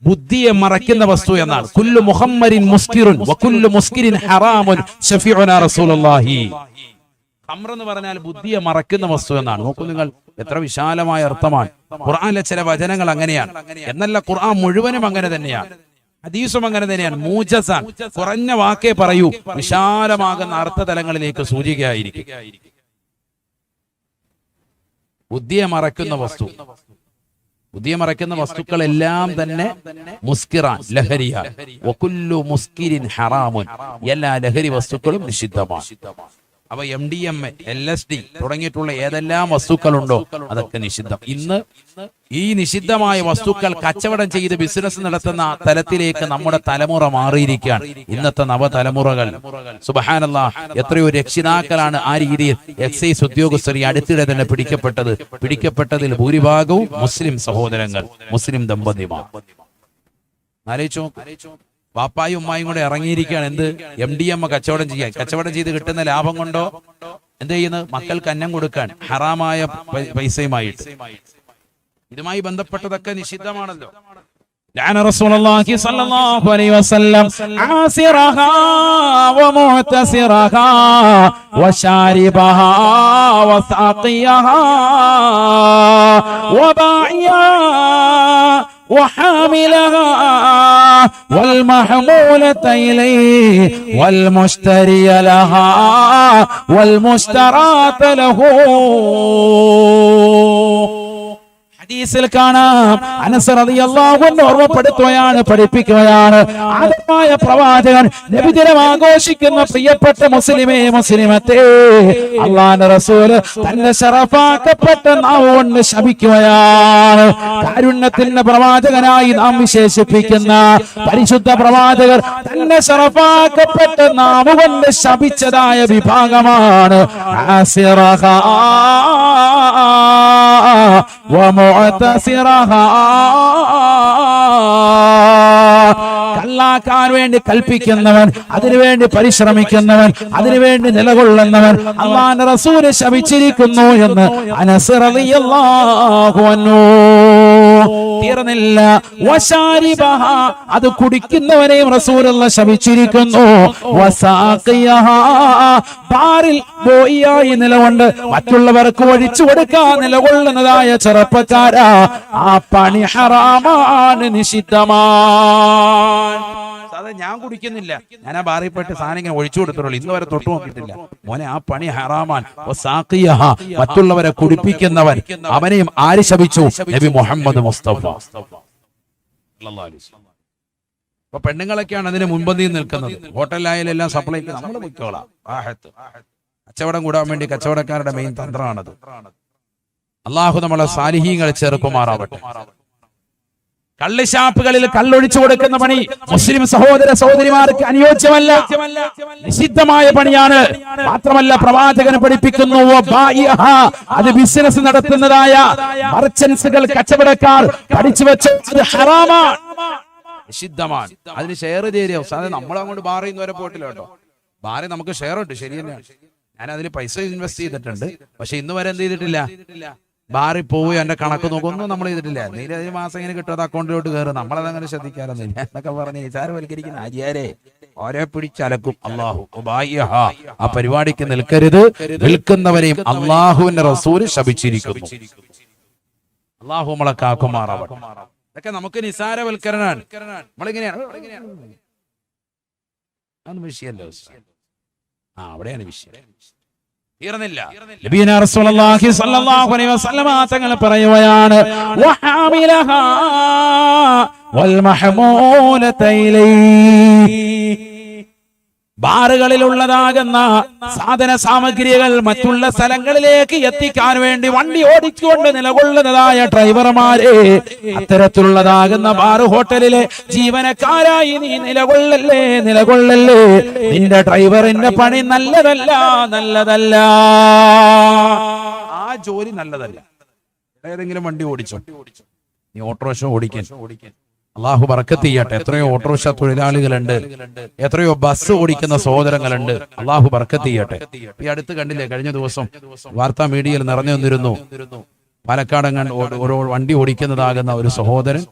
ബുദ്ധിയെ മറയ്ക്കുന്ന വസ്തു എന്നാണ്. കുല്ലു മുഹമ്മരിൻ മുസ്കിറുൻ വകുല്ലു മുസ്കിരിൻ ഹറാമുൻ ശഫീഉനാ റസൂലുള്ളാഹി. ഖംർ എന്ന് പറഞ്ഞാൽ ബുദ്ധിയെ മറയ്ക്കുന്ന വസ്തു എന്നാണ്. നോക്കൂ നിങ്ങൾ, എത്ര വിശാലമായ അർത്ഥമാണ്. ഖുർആനിലെ ചില വചനങ്ങൾ അങ്ങനെയാണ് എന്നല്ല, ഖുർആൻ മുഴുവനും അങ്ങനെ തന്നെയാണ്, ഹദീസും അങ്ങനെ തന്നെയാണ്. മൂജസാൻ, കുറഞ്ഞ വാക്കേ പറയൂ, വിശാലമാകുന്ന അർത്ഥതലങ്ങളിലേക്ക് സൂചികയായിരിക്കും. ബുദ്ധിയെ മറയ്ക്കുന്ന വസ്തു, ബുദ്ധിയെ മറയ്ക്കുന്ന വസ്തുക്കളെല്ലാം തന്നെ മുസ്കിറാൻ, ലഹരിയാണ്. വകുല്ലു മുസ്കിരിൻ ഹറാമുൻ, എല്ലാ ലഹരി വസ്തുക്കളും നിഷിദ്ധമാണ്. അപ്പൊ MDMA, LSD തുടങ്ങിയിട്ടുള്ള ഏതെല്ലാം വസ്തുക്കളുണ്ടോ അതൊക്കെ നിഷിദ്ധം. ഇന്ന് ഈ നിഷിദ്ധമായ വസ്തുക്കൾ കച്ചവടം ചെയ്ത് ബിസിനസ് നടത്തുന്ന തലത്തിലേക്ക് നമ്മുടെ തലമുറ മാറിയിരിക്കുകയാണ്. ഇന്നത്തെ നവതലമുറകൾ സുബ്ഹാനല്ലാഹ്, എത്രയോ രക്ഷിതാക്കളാണ് ആ രീതിയിൽ എക്സൈസ് ഉദ്യോഗസ്ഥർ ഈ അടുത്തിടെ തന്നെ പിടിക്കപ്പെട്ടതിൽ ഭൂരിഭാഗവും മുസ്ലിം സഹോദരങ്ങൾ, മുസ്ലിം ദമ്പതിമാർ. ആലോചിച്ചോ, പാപ്പായും ഉമ്മായും കൂടെ ഇറങ്ങിയിരിക്കുകയാണ്. എന്ത്? MDMA കച്ചവടം ചെയ്യാൻ. കച്ചവടം ചെയ്ത് കിട്ടുന്ന ലാഭം കൊണ്ടോ എന്ത് ചെയ്യുന്നത്? മക്കൾക്ക് അന്നം കൊടുക്കാൻ ഹറാമായ പൈസയുമായിട്ട്. ഇതുമായി ബന്ധപ്പെട്ടതൊക്കെ നിഷിദ്ധമാണല്ലോ. لعن رسول الله صلى الله عليه وسلم عاصرها ومعتصرها وشاربها وساقيها وباعيها وحاملها والمحمولة إليه والمشتري لها والمشترات له. ഹദീസിൽ കാണാം, അനസ് റളിയല്ലാഹു അൻഹു ഓർമ്മപ്പെടുത്തുകയാണ്, പഠിപ്പിക്കുകയാണ്. ആദമായ പ്രവാചകൻ നബിദിനം ആഘോഷിക്കുന്ന പ്രിയപ്പെട്ട മുസ്ലിമേ, മുസ്ലിമത്തെ, അല്ലാഹുവിന്റെ റസൂൽ തന്റെ ശറഫാക്കപ്പെട്ട നാവ് കൊണ്ട് ശപിക്കുകയാണ്. കാരുണ്യത്തിന്റെ പ്രവാചകനായി നാം വിശേഷിപ്പിക്കുന്ന പരിശുദ്ധ പ്രവാചകർ തന്റെ ശറഫാക്കപ്പെട്ട നാവ് കൊണ്ട് ശപിച്ചതായ വിഭാഗമാണ് ആസിറഹാ കള്ളാക്കാൻ വേണ്ടി കൽപ്പിക്കുന്നവൻ, അതിനുവേണ്ടി പരിശ്രമിക്കുന്നവൻ, അതിനുവേണ്ടി നിലകൊള്ളുന്നവൻ അല്ലാഹുവിന്റെ റസൂല് ശപിച്ചിരിക്കുന്നു എന്ന് അനസ് റളിയല്ലാഹു അൻഹു. തീർന്നില്ല, വശാരിബഹ, അത് കുടിക്കുന്നവനെയും റസൂലുള്ളാഹി ശപിച്ചിരിക്കുന്നു. വസാഖിയഹ, ബാറിൽ ബോയിയായി നിലകൊണ്ട് മറ്റുള്ളവർക്ക് ഒഴിച്ചു കൊടുക്കാൻ നിലകൊള്ളുന്നതായ ചെറുപ്പക്കാരാ, ആ പണി ഹറാമാണ്, നിഷിദ്ധമാണ്. അത് ഞാൻ കുടിക്കുന്നില്ല, ഞാൻ ആ ബാറിൽ പോയിട്ട് സാധനം ഇങ്ങനെ ഒഴിച്ചു കൊടുത്തുള്ളൂ, ഇന്ന് വരെ തൊട്ടു നോക്കിയിട്ടില്ല. മോനെ, ആ പണി ഹറാമാൻ. മറ്റുള്ളവരെ കുടിപ്പിക്കുന്നവൻ, അവനെയും ആര് ശപിച്ചു? നബി മുഹമ്മദ് മുസ്തഫ. അപ്പൊ പെണ്ണുങ്ങളൊക്കെയാണ് അതിന് മുൻപന്തിയിൽ നിൽക്കുന്നത്. ഹോട്ടലിലായാലും എല്ലാം സപ്ലൈക്ക് നമ്മൾ പൊയ്ക്കോളാം. കച്ചവടം കൂടാൻ വേണ്ടി കച്ചവടക്കാരുടെ മെയിൻ തന്ത്രമാണത്. അള്ളാഹു നമ്മളെ സാലിഹീങ്ങളെ ചെറുപ്പമാറാവട്ടെ. കള്ളുഷാപ്പുകളിൽ കള്ളൊഴിച്ചു കൊടുക്കുന്ന പണി മുസ്ലിം സഹോദര സഹോദരിമാർക്ക് അനുയോജ്യമല്ല, നിഷിദ്ധമായ പണിയാണ്. മാത്രമല്ല, പ്രവാചകനെ പഠിപ്പിക്കുന്നു, അത് ബിസിനസ് നടത്തുന്നതായ മർച്ചന്റ്സുകൾ, കച്ചവടക്കാർ പഠിച്ചു വെച്ച് അത് ഹറാമാണ്, നിഷിദ്ധമാണ്. അതിന് ഷെയർ ചെയ്യോ? സാധനം നമ്മളങ്ങോട്ട് ബാറിൽ നിന്ന് വരെ പോയിട്ടില്ല കേട്ടോ. ബാറിൽ നമുക്ക് ഷെയർ ഉണ്ട്, ശരി തന്നെയാണ്. ഞാൻ അതിന് പൈസ ഇൻവെസ്റ്റ് ചെയ്തിട്ടുണ്ട്. പക്ഷെ ഇന്ന് വരെ എന്ത് ചെയ്തിട്ടില്ല? ബാറിൽ പോയി എന്റെ കണക്ക് നോക്കൊന്നും നമ്മൾ ചെയ്തിട്ടില്ല. നീല മാസം ഇങ്ങനെ കിട്ടും, അത് അക്കൗണ്ടിലോട്ട് കയറും, നമ്മളതങ്ങനെ ശ്രദ്ധിക്കാറൊന്നുമില്ല എന്നൊക്കെ പറഞ്ഞ് നിസാരവൽക്കരിക്കുന്ന ആചാരെ ഓരോ പിടിച്ചലക്കും. അള്ളാഹു ആ പരിപാടിക്ക് നിൽക്കരുത്. വിൽക്കുന്നവരെയും അള്ളാഹുവിന്റെ റസൂല് ശപിച്ചിരിക്കുന്നു. അള്ളാഹു നമ്മളെ കാക്കുമാറാവട്ടെ. ഇതൊക്കെ നമുക്ക് നിസാരവൽക്കരണാണ്. നമ്മളിങ്ങനെയാണ്, അതൊന്നും വിഷയമല്ലോ. അവിടെയാണ് വിഷയം. തീർന്നില്ല. നബിയുനാ റസൂലുള്ളാഹി സ്വല്ലല്ലാഹു അലൈഹി വസല്ലമ തങ്ങൾ പറയുകയാണ്, വഹാമിലഹാ വൽ മഹ്മൂലത ഇലൈഹി, ബാറുകളിലുള്ളതാകുന്ന സാധന സാമഗ്രികൾ മറ്റുള്ള സ്ഥലങ്ങളിലേക്ക് എത്തിക്കാൻ വേണ്ടി വണ്ടി ഓടിച്ചുകൊണ്ട് നിലകൊള്ളുന്നതായ ഡ്രൈവർമാരെ, അത്തരത്തിലുള്ളതാകുന്ന ബാർ ഹോട്ടലിലെ ജീവനക്കാരായി നീ നിലകൊള്ളല്ലേ, നിലകൊള്ളല്ലേ. നിന്റെ ഡ്രൈവറിന്റെ പണി നല്ലതല്ല, നല്ലതല്ല. ആ ജോലി നല്ലതല്ല. ഏതെങ്കിലും വണ്ടി ഓടിച്ചോ, നീ ഓട്ടോറിക്ഷ ഓടിക്കാൻ അള്ളാഹു ബർക്കത്ത് ചെയ്യട്ടെ. എത്രയോ ഓട്ടോറിക്ഷ തൊഴിലാളികളുണ്ട്, എത്രയോ ബസ് ഓടിക്കുന്ന സഹോദരങ്ങളുണ്ട്. അള്ളാഹു ബർക്കത്ത് ചെയ്യട്ടെ. ഈ അടുത്ത് കണ്ടില്ലേ, കഴിഞ്ഞ ദിവസം വാർത്താ മീഡിയയിൽ നിറഞ്ഞു വന്നിരുന്നു, പാലക്കാടങ്ങാൻ ഓരോ വണ്ടി ഓടിക്കുന്നതാകുന്ന ഒരു സഹോദരൻ.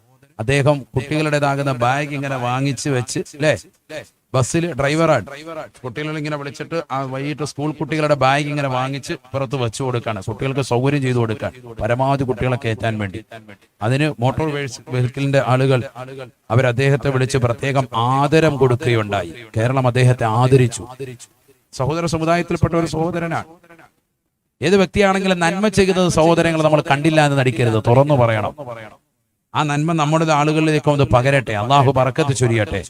അദ്ദേഹം കുട്ടികളുടേതാകുന്ന ബാഗ് ഇങ്ങനെ വാങ്ങിച്ചു വെച്ച്, അല്ലേ, ബസ്സിൽ ഡ്രൈവറാണ്, കുട്ടികൾ ഇങ്ങനെ വിളിച്ചിട്ട് ആ വൈകിട്ട് സ്കൂൾ കുട്ടികളുടെ ബാഗ് ഇങ്ങനെ വാങ്ങിച്ച് പുറത്ത് വെച്ചു കൊടുക്കാണ്, കുട്ടികൾക്ക് സൗകര്യം ചെയ്തു കൊടുക്കാൻ, പരമാവധി കുട്ടികളെ കയറ്റാൻ വേണ്ടി. അതിന് മോട്ടോർ വെഹിക്കിളിന്റെ ആളുകൾ അവർ അദ്ദേഹത്തെ വിളിച്ച് പ്രത്യേകം ആദരം കൊടുക്കുകയുണ്ടായി. കേരളം അദ്ദേഹത്തെ ആദരിച്ചു. സഹോദര സമുദായത്തിൽപ്പെട്ട ഒരു സഹോദരനാണ്. ഏത് വ്യക്തിയാണെങ്കിലും നന്മ ചെയ്യുന്നത് സഹോദരങ്ങൾ നമ്മൾ കണ്ടില്ല എന്ന് നടിക്കരുത്, തുറന്നു പറയണം. ആ നന്മ നമ്മുടെ ആളുകളിലേക്ക് ഒന്ന് പകരട്ടെ. അള്ളാഹു ബറക്കത്ത് ചൊരിയട്ടെ.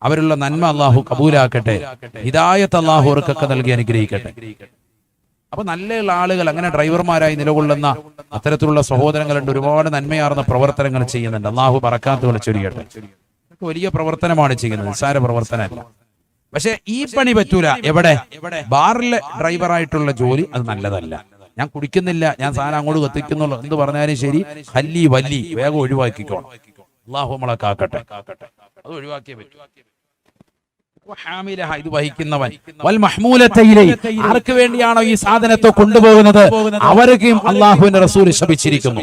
അവരുള്ള നന്മ അള്ളാഹു കബൂലാക്കട്ടെ. ഹിദായത്ത് അള്ളാഹു അവർക്കൊക്കെ നൽകി അനുഗ്രഹിക്കട്ടെ. അപ്പൊ നല്ലയുള്ള ആളുകൾ, അങ്ങനെ ഡ്രൈവർമാരായി നിലകൊള്ളുന്ന അത്തരത്തിലുള്ള സഹോദരങ്ങളുണ്ട്. ഒരുപാട് നന്മയാർന്ന പ്രവർത്തനങ്ങൾ ചെയ്യുന്നുണ്ട്. അള്ളാഹു ബറക്കാത്തുകൾ ചൊരിയട്ടെ. വലിയ പ്രവർത്തനമാണ് ചെയ്യുന്നത്, നിസ്സാര പ്രവർത്തനമല്ല. പക്ഷെ ഈ പണി പറ്റൂല. എവിടെ? ബാറിലെ ഡ്രൈവറായിട്ടുള്ള ജോലി അത് നല്ലതല്ല. ഞാൻ കുടിക്കുന്നില്ല, ഞാൻ സാധനം അങ്ങോട്ട് കത്തിക്കുന്നുള്ളൂ എന്ത് പറഞ്ഞാലും ശരി, ഹല്ലി വല്ലി വേഗം ഒഴിവാക്കിക്കോണം. അള്ളാഹു നമ്മളെ കാക്കട്ടെ. അത് ഒഴിവാക്കിയേ പറ്റൂ. ഇത് വഹിക്കുന്നവൻ വൽ മഹ്മൂലതൈലൈ ആർക്ക് വേണ്ടിയാണോ ഈ സാധനത്തെ കൊണ്ടുപോകുന്നത് അവർക്കും അല്ലാഹുവിന്റെ റസൂൽ ശപിച്ചിരിക്കുന്നു.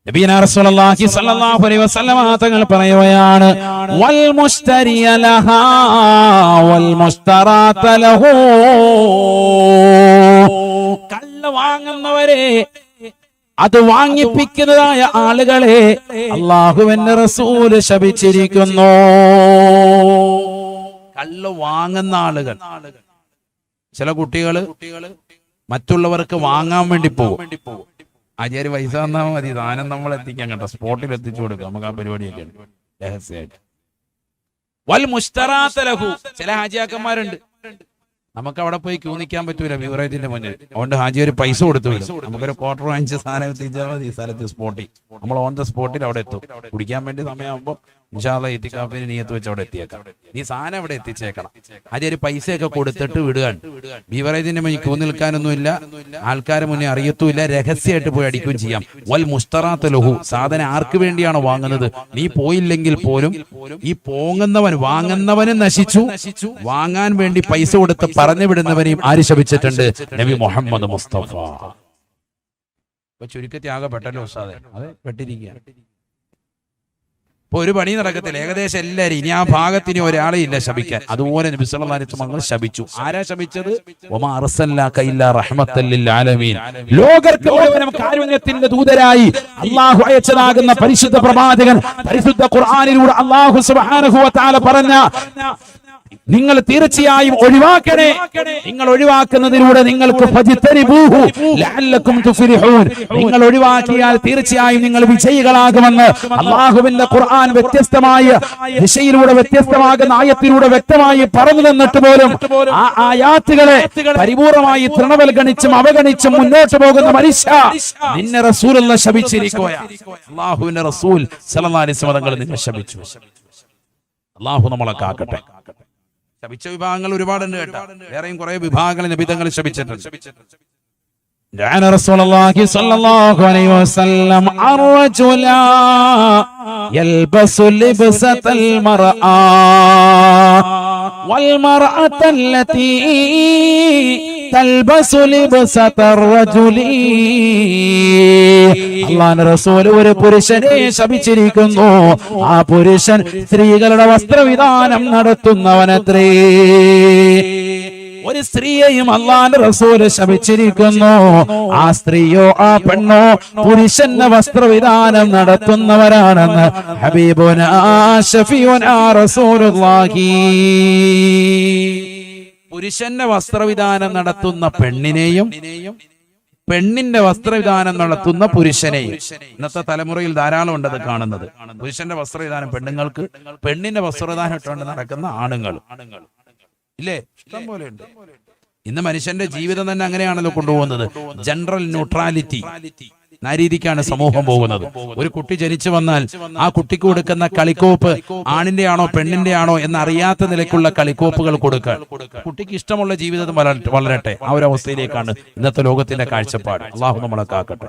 നബിയനാ റസൂലുള്ളാഹി സ്വല്ലല്ലാഹു അലൈഹി വസല്ലമ തങ്ങൾ പറയുകയാണ് വൽ മുസ്തരിയ ലഹാ വൽ മുസ്തറാത ലഹു. കള്ള വാങ്ങുന്നവരെ അത് വാങ്ങിപ്പിക്കുന്നതായ ആളുകളെ അല്ലാഹുവിന്റെ റസൂൽ ശപിച്ചിരിക്കുന്നു. കള്ള വാങ്ങുന്ന ആളുകൾ. ചില കുട്ടികള് മറ്റുള്ളവർക്ക് വാങ്ങാൻ വേണ്ടി പോകും. ആചാര്യ പൈസ തന്നാൽ മതി, സാധനം നമ്മൾ എത്തിക്കാൻ കേട്ടോ, സ്പോട്ടിൽ എത്തിച്ചു കൊടുക്കുക. നമുക്ക് ആ പരിപാടിയൊക്കെ ഉണ്ട് രഹസ്യമായിട്ട്. വൽ മുസ്തറാത ലഹു. ചില ഹാജിയാക്കന്മാരുണ്ട്, നമുക്ക് അവിടെ പോയി ക്യൂ നിൽക്കാൻ പറ്റൂല ബിവറേജിന്റെ മുന്നിൽ. അതുകൊണ്ട് ഹാജി ഒരു പൈസ കൊടുത്തു വിടും. നമുക്കൊരു ക്വാർട്ടർ വാങ്ങിച്ച് സാധനം എത്തിച്ചാൽ മതി. ഈ സ്ഥലത്ത് സ്പോട്ടിൽ നമ്മൾ ഓൺ ദ സ്പോട്ടിൽ അവിടെ എത്തും. കുടിക്കാൻ വേണ്ടി സമയമാകുമ്പോൾ ഇൻഷാ അല്ലാഹ് ഇത്തിക്കാഫിന് നിയത്ത് വെച്ച് അവിടെ എത്തിയേക്കാം. നീ സാധനം അവിടെ എത്തിച്ചേക്കണം. ഹാജി ഒരു പൈസയൊക്കെ കൊടുത്തിട്ട് വിടുകയാണ്. ബിവറേജിന്റെ മുന്നിൽ ക്യൂ നിൽക്കാനൊന്നുമില്ല, ആൾക്കാരെ മുന്നേ അറിയത്തുമില്ല, രഹസ്യമായിട്ട് പോയി അടിക്കുകയും ചെയ്യാം. വൽ മുസ്തറാത്ത ലഹു. സാധനം ആർക്ക് വേണ്ടിയാണോ വാങ്ങുന്നത് നീ പോയില്ലെങ്കിൽ പോലും ഈ പോങ്ങുന്നവൻ വാങ്ങുന്നവനും നശിച്ചു, വാങ്ങാൻ വേണ്ടി പൈസ കൊടുത്ത് പറഞ്ഞു വിടുന്നവനെയും ആര് ശപിച്ചിട്ടുണ്ട്? നബി മുഹമ്മദ് മുസ്തഫ. ചുരുക്കത്തിൽ ആകെ പെട്ടല്ലോ ഉസ്താദേ. അതെ, പെട്ടിരിക്കുക. ഇപ്പൊ ഒരു പണി നടക്കത്തില്ല, ഏകദേശം എല്ലാവരും. ഇനി ആ ഭാഗത്തിന് ഒരാളെ ഇല്ല ശപിക്കാൻ. അതുപോലെ നബി സല്ലല്ലാഹു അലൈഹി വസല്ലം തങ്ങൾ ശപിച്ചു. ആരാ ശപിച്ചത്? വമാ അർസൽനാക ഇല്ലാ റഹ്മത്തൽ ലിൽ ആലമീൻ. ലോകർക്ക് മുഴുവനും കാരുണ്യത്തിന്റെ ദൂതരായി അല്ലാഹു അയച്ചതാകുന്ന പരിശുദ്ധ പ്രവാചകൻ പരിശുദ്ധ ഖുർആനിലൂടെ അല്ലാഹു സുബ്ഹാനഹു വ തആല പറഞ്ഞ നിങ്ങൾ തീർച്ചയായും ഒഴിവാക്കണേ. നിങ്ങൾ ഒഴിവാക്കുന്നതിലൂടെ നിങ്ങൾക്ക് ഫജ്തനിബൂഹു ലഅല്ലക്കും തുഫ്ലിഹൂൻ. നിങ്ങൾ ഒഴിവാക്കിയാൽ തീർച്ചയായും നിങ്ങൾ വിജയികളാകുമെന്ന് അല്ലാഹുവിന്റെ ഖുർആൻ വ്യത്യസ്തമായ ദിശയിലൂടെ വ്യത്യസ്തമാകുന്ന ആയത്തിലൂടെ വ്യക്തമായി പറഞ്ഞു തന്നിട്ട് പോലും ആ ആയാത്തുകളെ പരിപൂർണമായി തൃണവൽഗണിച്ചും അവഗണിച്ചും മുന്നോട്ട് പോകുന്ന മനുഷ്യ നിന്നെ റസൂലുള്ളാഹി ശപിച്ചിരിക്കുകയാണ്. അല്ലാഹുവിന്റെ റസൂൽ സല്ലല്ലാഹു അലൈഹി വസല്ലം തങ്ങൾ നിന്നെ ശപിച്ചു. അല്ലാഹു നമ്മളെ കാക്കട്ടെ. ശപിച്ച വിഭാഗങ്ങൾ ഒരുപാടുണ്ട് കേട്ടോ. വേറെയും കുറെ വിഭാഗങ്ങൾ നബി തങ്ങൾ ശപിച്ചിട്ടുണ്ട്. ജഅല റസൂലുള്ളാഹി സ്വല്ലല്ലാഹു അലൈഹി വസല്ലം അർറജുല യൽബസു ലിബ്സതൽ മർആ വൽ മർഅതല്ലതി തൽബസു ലിബ്സതർ റജുലി. അല്ലാഹുവിന്റെ റസൂൽ ഒരു പുരുഷനെ ശപിച്ചിരിക്കുന്നു. ആ പുരുഷൻ സ്ത്രീകളുടെ വസ്ത്രവിധാനം നടത്തുന്നവനത്രേ. ഒരു സ്ത്രീയെയും അല്ലാഹുവിന്റെ റസൂൽ ശപിച്ചിരിക്കുന്നു. ആ സ്ത്രീയോ ആ പെണ്ണോ പുരുഷന്റെ വസ്ത്രവിധാനം നടത്തുന്നവരാണെന്ന് ഹബീബുനാ ശഫീഉനാ റസൂലുള്ളാഹി. പുരുഷന്റെ വസ്ത്രവിധാനം നടത്തുന്ന പെണ്ണിനെയും പെണ്ണിന്റെ വസ്ത്രവിധാനം നടത്തുന്ന പുരുഷനെയും ഇന്നത്തെ തലമുറയിൽ ധാരാളം ഉണ്ടത് കാണുന്നത്. പുരുഷന്റെ വസ്ത്രവിധാനം പെണ്ണുങ്ങൾക്ക്, പെണ്ണിന്റെ വസ്ത്രവിധാനം ഇട്ടുകൊണ്ട് നടക്കുന്ന ആണുങ്ങൾ ഇല്ലേ, ഇഷ്ടം പോലെ ഉണ്ട്. ഇന്ന് മനുഷ്യന്റെ ജീവിതം തന്നെ അങ്ങനെയാണല്ലോ കൊണ്ടുപോകുന്നത്. ജനറൽ ന്യൂട്രാലിറ്റി ആ രീതിക്കാണ് സമൂഹം പോകുന്നത്. ഒരു കുട്ടി ജനിച്ചു വന്നാൽ ആ കുട്ടിക്ക് കൊടുക്കുന്ന കളിക്കോപ്പ് ആണിന്റെ ആണോ പെണ്ണിന്റെ ആണോ എന്നറിയാത്ത നിലയ്ക്കുള്ള കളിക്കോപ്പുകൾ കൊടുക്കുക. കുട്ടിക്ക് ഇഷ്ടമുള്ള ജീവിതം വളരട്ടെ. ആ ഒരു അവസ്ഥയിലേക്കാണ് ഇന്നത്തെ ലോകത്തിന്റെ കാഴ്ചപ്പാട്. അള്ളാഹു നമ്മളെ കാക്കട്ടെ.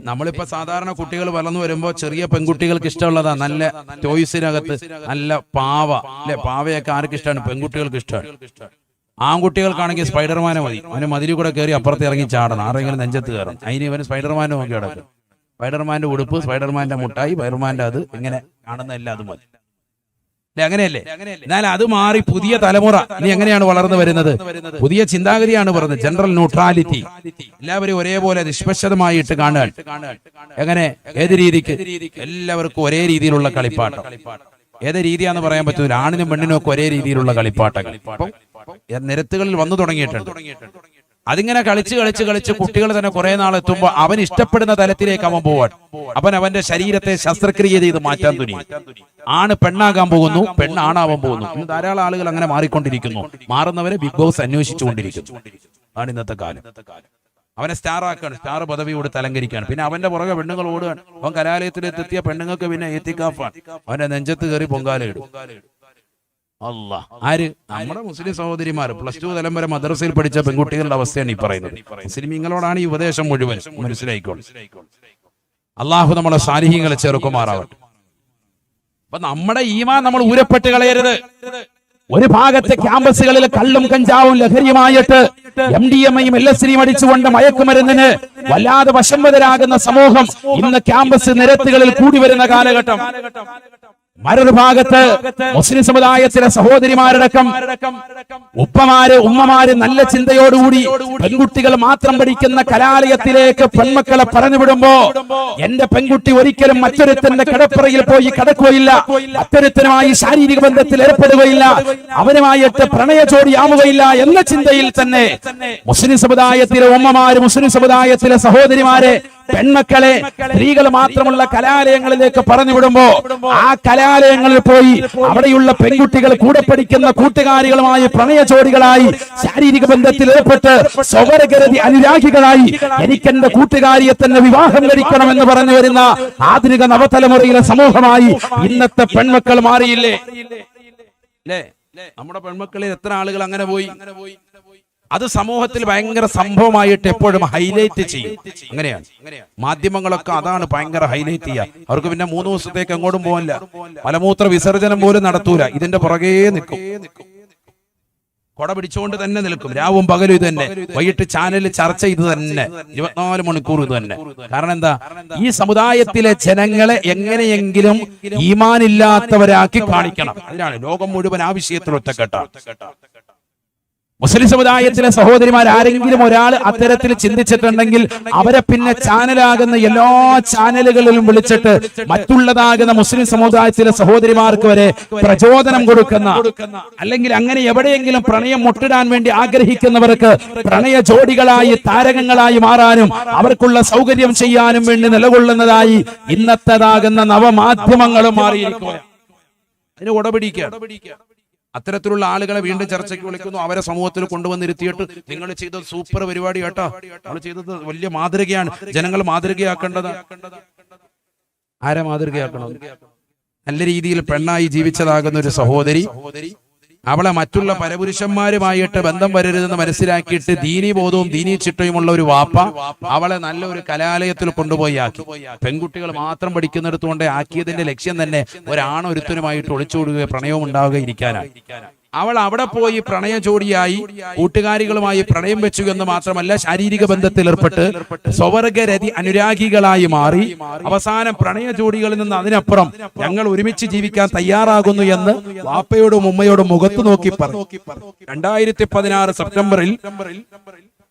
നമ്മളിപ്പോ സാധാരണ കുട്ടികൾ വളർന്നു വരുമ്പോ ചെറിയ പെൺകുട്ടികൾക്ക് ഇഷ്ടമുള്ളതാ നല്ല ടോയ്സിനകത്ത് നല്ല പാവ അല്ലെ, പാവയൊക്കെ ആർക്ക് ഇഷ്ടമാണ്? പെൺകുട്ടികൾക്ക് ഇഷ്ടമാണ്. ആൺകുട്ടികൾക്കാണെങ്കിൽ സ്പൈഡർമാനെ മതി. അവന് മതിലിൽ കൂടെ കയറി അപ്പുറത്ത് ഇറങ്ങി ചാടണം, ആരെങ്കിലും നെഞ്ചത്ത് കയറണം. അതിന് ഇവന് സ്പൈഡർമാനെ നോക്കി കിടക്കും. സ്പൈഡർമാന്റെ ഉടുപ്പ്, സ്പൈഡർമാന്റെ മുട്ടായി, സ്പൈഡർമാന്റെ അത് ഇങ്ങനെ കാണുന്ന എല്ലാം അത് മതി. അങ്ങനെയല്ലേ? എന്നാൽ അത് മാറി പുതിയ തലമുറ ഇനി എങ്ങനെയാണ് വളർന്നു വരുന്നത്? പുതിയ ചിന്താഗതിയാണ് പറഞ്ഞത്, ജനറൽ ന്യൂട്രാലിറ്റി. എല്ലാവരും ഒരേപോലെ നിഷ്പക്ഷതമായിട്ട് കാണുക. എങ്ങനെ? ഏത് രീതിക്ക്? എല്ലാവർക്കും ഒരേ രീതിയിലുള്ള കളിപ്പാട്ടം. ഏത് രീതിയാന്ന് പറയാൻ പറ്റൂല. ആണിനും പെണ്ണിനും ഒക്കെ ഒരേ രീതിയിലുള്ള കളിപ്പാട്ടങ്ങൾ നിരത്തുകളിൽ വന്നു തുടങ്ങിയിട്ടുണ്ട്. അതിങ്ങനെ കളിച്ച് കളിച്ച് കളിച്ച് കുട്ടികൾ തന്നെ കുറെ നാളെത്തുമ്പോ അവൻ ഇഷ്ടപ്പെടുന്ന തലത്തിലേക്ക് അവൻ പോവാൻ. അവന്റെ ശരീരത്തെ ശസ്ത്രക്രിയ ചെയ്ത് മാറ്റാൻ തുനിയും. ആണ് പെണ്ണാകാൻ പോകുന്നു, പെണ്ണ് ആണാവാൻ പോകുന്നു. ധാരാളം ആളുകൾ അങ്ങനെ മാറിക്കൊണ്ടിരിക്കുന്നു. മാറുന്നവരെ ബിഗ് ബോസ് അന്വേഷിച്ചുകൊണ്ടിരിക്കുന്നു. ആണ് ഇന്നത്തെ കാലം. അവനെ സ്റ്റാർ ആക്കാണ്, സ്റ്റാർ പദവി കൊടുത്ത് അലങ്കരിക്കാണ്. പിന്നെ അവന്റെ പുറകെ പെണ്ണുങ്ങൾ ഓടുകയാണ്. അവൻ കലാലയത്തിലെത്തിയ പെണ്ണുങ്ങൾക്ക് പിന്നെ എത്തിക്കാഫാണ്. അവന്റെ നെഞ്ചത്ത് കയറി പൊങ്കാലയിടും. അല്ലാ, ആര്? നമ്മുടെ മുസ്ലിം സഹോദരിമാർ +2 തലം വരെ മദ്രസയിൽ പഠിച്ച പെൺകുട്ടികളുടെ അവസ്ഥയാണ് ഈ പറയുന്നത്. മുസ്ലിമീങ്ങളോടാണ് ഈ ഉപദേശം മുഴുവൻ, മനസ്സിലായിക്കോളും. അള്ളാഹു നമ്മളെ സാലിഹീങ്ങളെ ചേർക്കുമാറാവട്ടെ. അപ്പൊ നമ്മുടെ ഈമാൻ നമ്മൾ ഊരപ്പെട്ട് കളയരുത്. ഒരു ഭാഗത്തെ ക്യാമ്പസുകളിൽ കള്ളും കഞ്ചാവും ലഹരിയുമായിട്ട് MDMA-യും LSD-യും അടിച്ചുകൊണ്ട് മയക്കുമരുന്നിന് വല്ലാതെ വശംവദരാകുന്ന സമൂഹം ഇന്ന് ക്യാമ്പസ് നിരത്തുകളിൽ കൂടി വരുന്ന കാലഘട്ടം. മറ്റൊരു ഭാഗത്ത് മുസ്ലിം സമുദായത്തിലെ സഹോദരിമാരടക്കം ഉപ്പമാര് ഉമ്മമാര് നല്ല ചിന്തയോടുകൂടി പെൺകുട്ടികൾ മാത്രം പഠിക്കുന്ന കലാലയത്തിലേക്ക് പെൺമക്കളെ പറഞ്ഞുവിടുമ്പോ എന്റെ പെൺകുട്ടി ഒരിക്കലും മറ്റൊരുത്തന്റെ കിടപ്പറയിൽ പോയി കിടക്കുകയില്ല, മറ്റൊരുത്തനുമായി ശാരീരിക ബന്ധത്തിൽ ഏർപ്പെടുകയില്ല, അവനുമായിട്ട് പ്രണയ ജോഡിയാവുകയില്ല എന്ന ചിന്തയിൽ തന്നെ മുസ്ലിം സമുദായത്തിലെ ഉമ്മമാര്, മുസ്ലിം സമുദായത്തിലെ സഹോദരിമാരെ, പെൺമക്കളെ സ്ത്രീകൾ മാത്രമുള്ള കലാലയങ്ങളിലേക്ക് പറഞ്ഞുവിടുമ്പോ ആ കലാലയങ്ങളിൽ പോയി അവിടെയുള്ള പെൺകുട്ടികൾ കൂടെ പഠിക്കുന്ന കൂട്ടുകാരികളുമായി പ്രണയ ജോഡികളായി ശാരീരിക ബന്ധത്തിൽ ഏർപ്പെട്ട് സ്വവർഗരതി അനുരാഗികളായി എനിക്കെന്റെ കൂട്ടുകാരിയെ തന്നെ വിവാഹം കഴിക്കണമെന്ന് പറഞ്ഞു വരുന്ന ആധുനിക നവതലമുറയിലെ സമൂഹമായി ഇന്നത്തെ പെൺമക്കൾ മാറിയില്ലേ? നമ്മുടെ പെൺമക്കളിൽ എത്ര ആളുകൾ അങ്ങനെ പോയി? അത് സമൂഹത്തിൽ ഭയങ്കര സംഭവമായിട്ട് എപ്പോഴും ഹൈലൈറ്റ് ചെയ്യും. അങ്ങനെയാണ് മാധ്യമങ്ങളൊക്കെ അതാണ് ഭയങ്കര ഹൈലൈറ്റ് ചെയ്യുക. അവർക്ക് പിന്നെ 3 ദിവസത്തേക്ക് എങ്ങോട്ടും പോകില്ല, മലമൂത്ര വിസർജനം പോലും നടത്തൂല, ഇതിന്റെ പുറകെ നിൽക്കും, കൊട പിടിച്ചുകൊണ്ട് തന്നെ നിൽക്കും. രാവും പകലും ഇത് തന്നെ, വൈകിട്ട് ചാനലിൽ ചർച്ച ഇത് തന്നെ, 24 മണിക്കൂർ ഇത് തന്നെ. കാരണം എന്താ? ഈ സമുദായത്തിലെ ജനങ്ങളെ എങ്ങനെയെങ്കിലും ഈമാനില്ലാത്തവരാക്കി കാണിക്കണം. അതിനാണ് ലോകം മുഴുവൻ ആ വിഷയത്തിൽ ഒറ്റക്കെട്ടാണ്. മുസ്ലിം സമുദായത്തിലെ സഹോദരിമാർ ആരെങ്കിലും ഒരാൾ അത്തരത്തിൽ ചിന്തിച്ചിട്ടുണ്ടെങ്കിൽ അവരെ പിന്നെ ചാനലാകുന്ന എല്ലാ ചാനലുകളിലും വിളിച്ചിട്ട് മറ്റുള്ളതാകുന്ന മുസ്ലിം സമുദായത്തിലെ സഹോദരിമാർക്ക് വരെ പ്രചോദനം കൊടുക്കുന്ന, അല്ലെങ്കിൽ അങ്ങനെ എവിടെയെങ്കിലും പ്രണയം മുട്ടിടാൻ വേണ്ടി ആഗ്രഹിക്കുന്നവർക്ക് പ്രണയ ജോഡികളായി താരകങ്ങളായി മാറാനും അവർക്കുള്ള സൗകര്യം ചെയ്യാനും വേണ്ടി നിലകൊള്ളുന്നതായി ഇന്നത്തേതാകുന്ന നവമാധ്യമങ്ങളും മാറിയിരിക്കുകയാണ്. അതിന് ഉടപിടിക്കുക. അത്തരത്തിലുള്ള ആളുകളെ വീണ്ടും ചർച്ചയ്ക്ക് വിളിക്കുന്നു. അവരെ സമൂഹത്തിൽ കൊണ്ടുവന്നിരുത്തിയിട്ട് നിങ്ങൾ ചെയ്തത് സൂപ്പർ പരിപാടി കേട്ടോ, നമ്മൾ ചെയ്തത് വലിയ മാതൃകയാണ്, ജനങ്ങൾ മാതൃകയാക്കേണ്ടത്. ആരെ മാതൃകയാക്കണം? നല്ല രീതിയിൽ പെണ്ണായി ജീവിച്ചതാകുന്ന ഒരു സഹോദരി അവളെ മറ്റുള്ള പരപുരുഷന്മാരുമായിട്ട് ബന്ധം വരരുതെന്ന് മനസ്സിലാക്കിയിട്ട് ദീനീബോധവും ദീനീ ചിട്ടയുമുള്ള ഒരു വാപ്പ അവളെ നല്ലൊരു കലാലയത്തിൽ കൊണ്ടുപോയി ആക്കി. പെൺകുട്ടികൾ മാത്രം പഠിക്കുന്നിടത്ത് കൊണ്ട് ആക്കിയതിന്റെ ലക്ഷ്യം തന്നെ ഒരാണൊരുത്തനുമായിട്ട് ഒളിച്ചോടുകയോ പ്രണയവും ഉണ്ടാവുകയോ ഇരിക്കാനാണ്. അവൾ അവിടെ പോയി പ്രണയ ജോഡിയായി കൂട്ടുകാരികളുമായി പ്രണയം വെച്ചു എന്ന് മാത്രമല്ല, ശാരീരിക ബന്ധത്തിൽ ഏർപ്പെട്ട് സ്വവർഗരതി അനുരാഗികളായി മാറി അവസാനം പ്രണയ ജോഡികളിൽ നിന്ന് അതിനപ്പുറം ഞങ്ങൾ ഒരുമിച്ച് ജീവിക്കാൻ തയ്യാറാകുന്നു എന്ന് വാപ്പയോടും ഉമ്മയോടും മുഖത്ത് നോക്കി പറഞ്ഞു. 2016 സെപ്റ്റംബറിൽ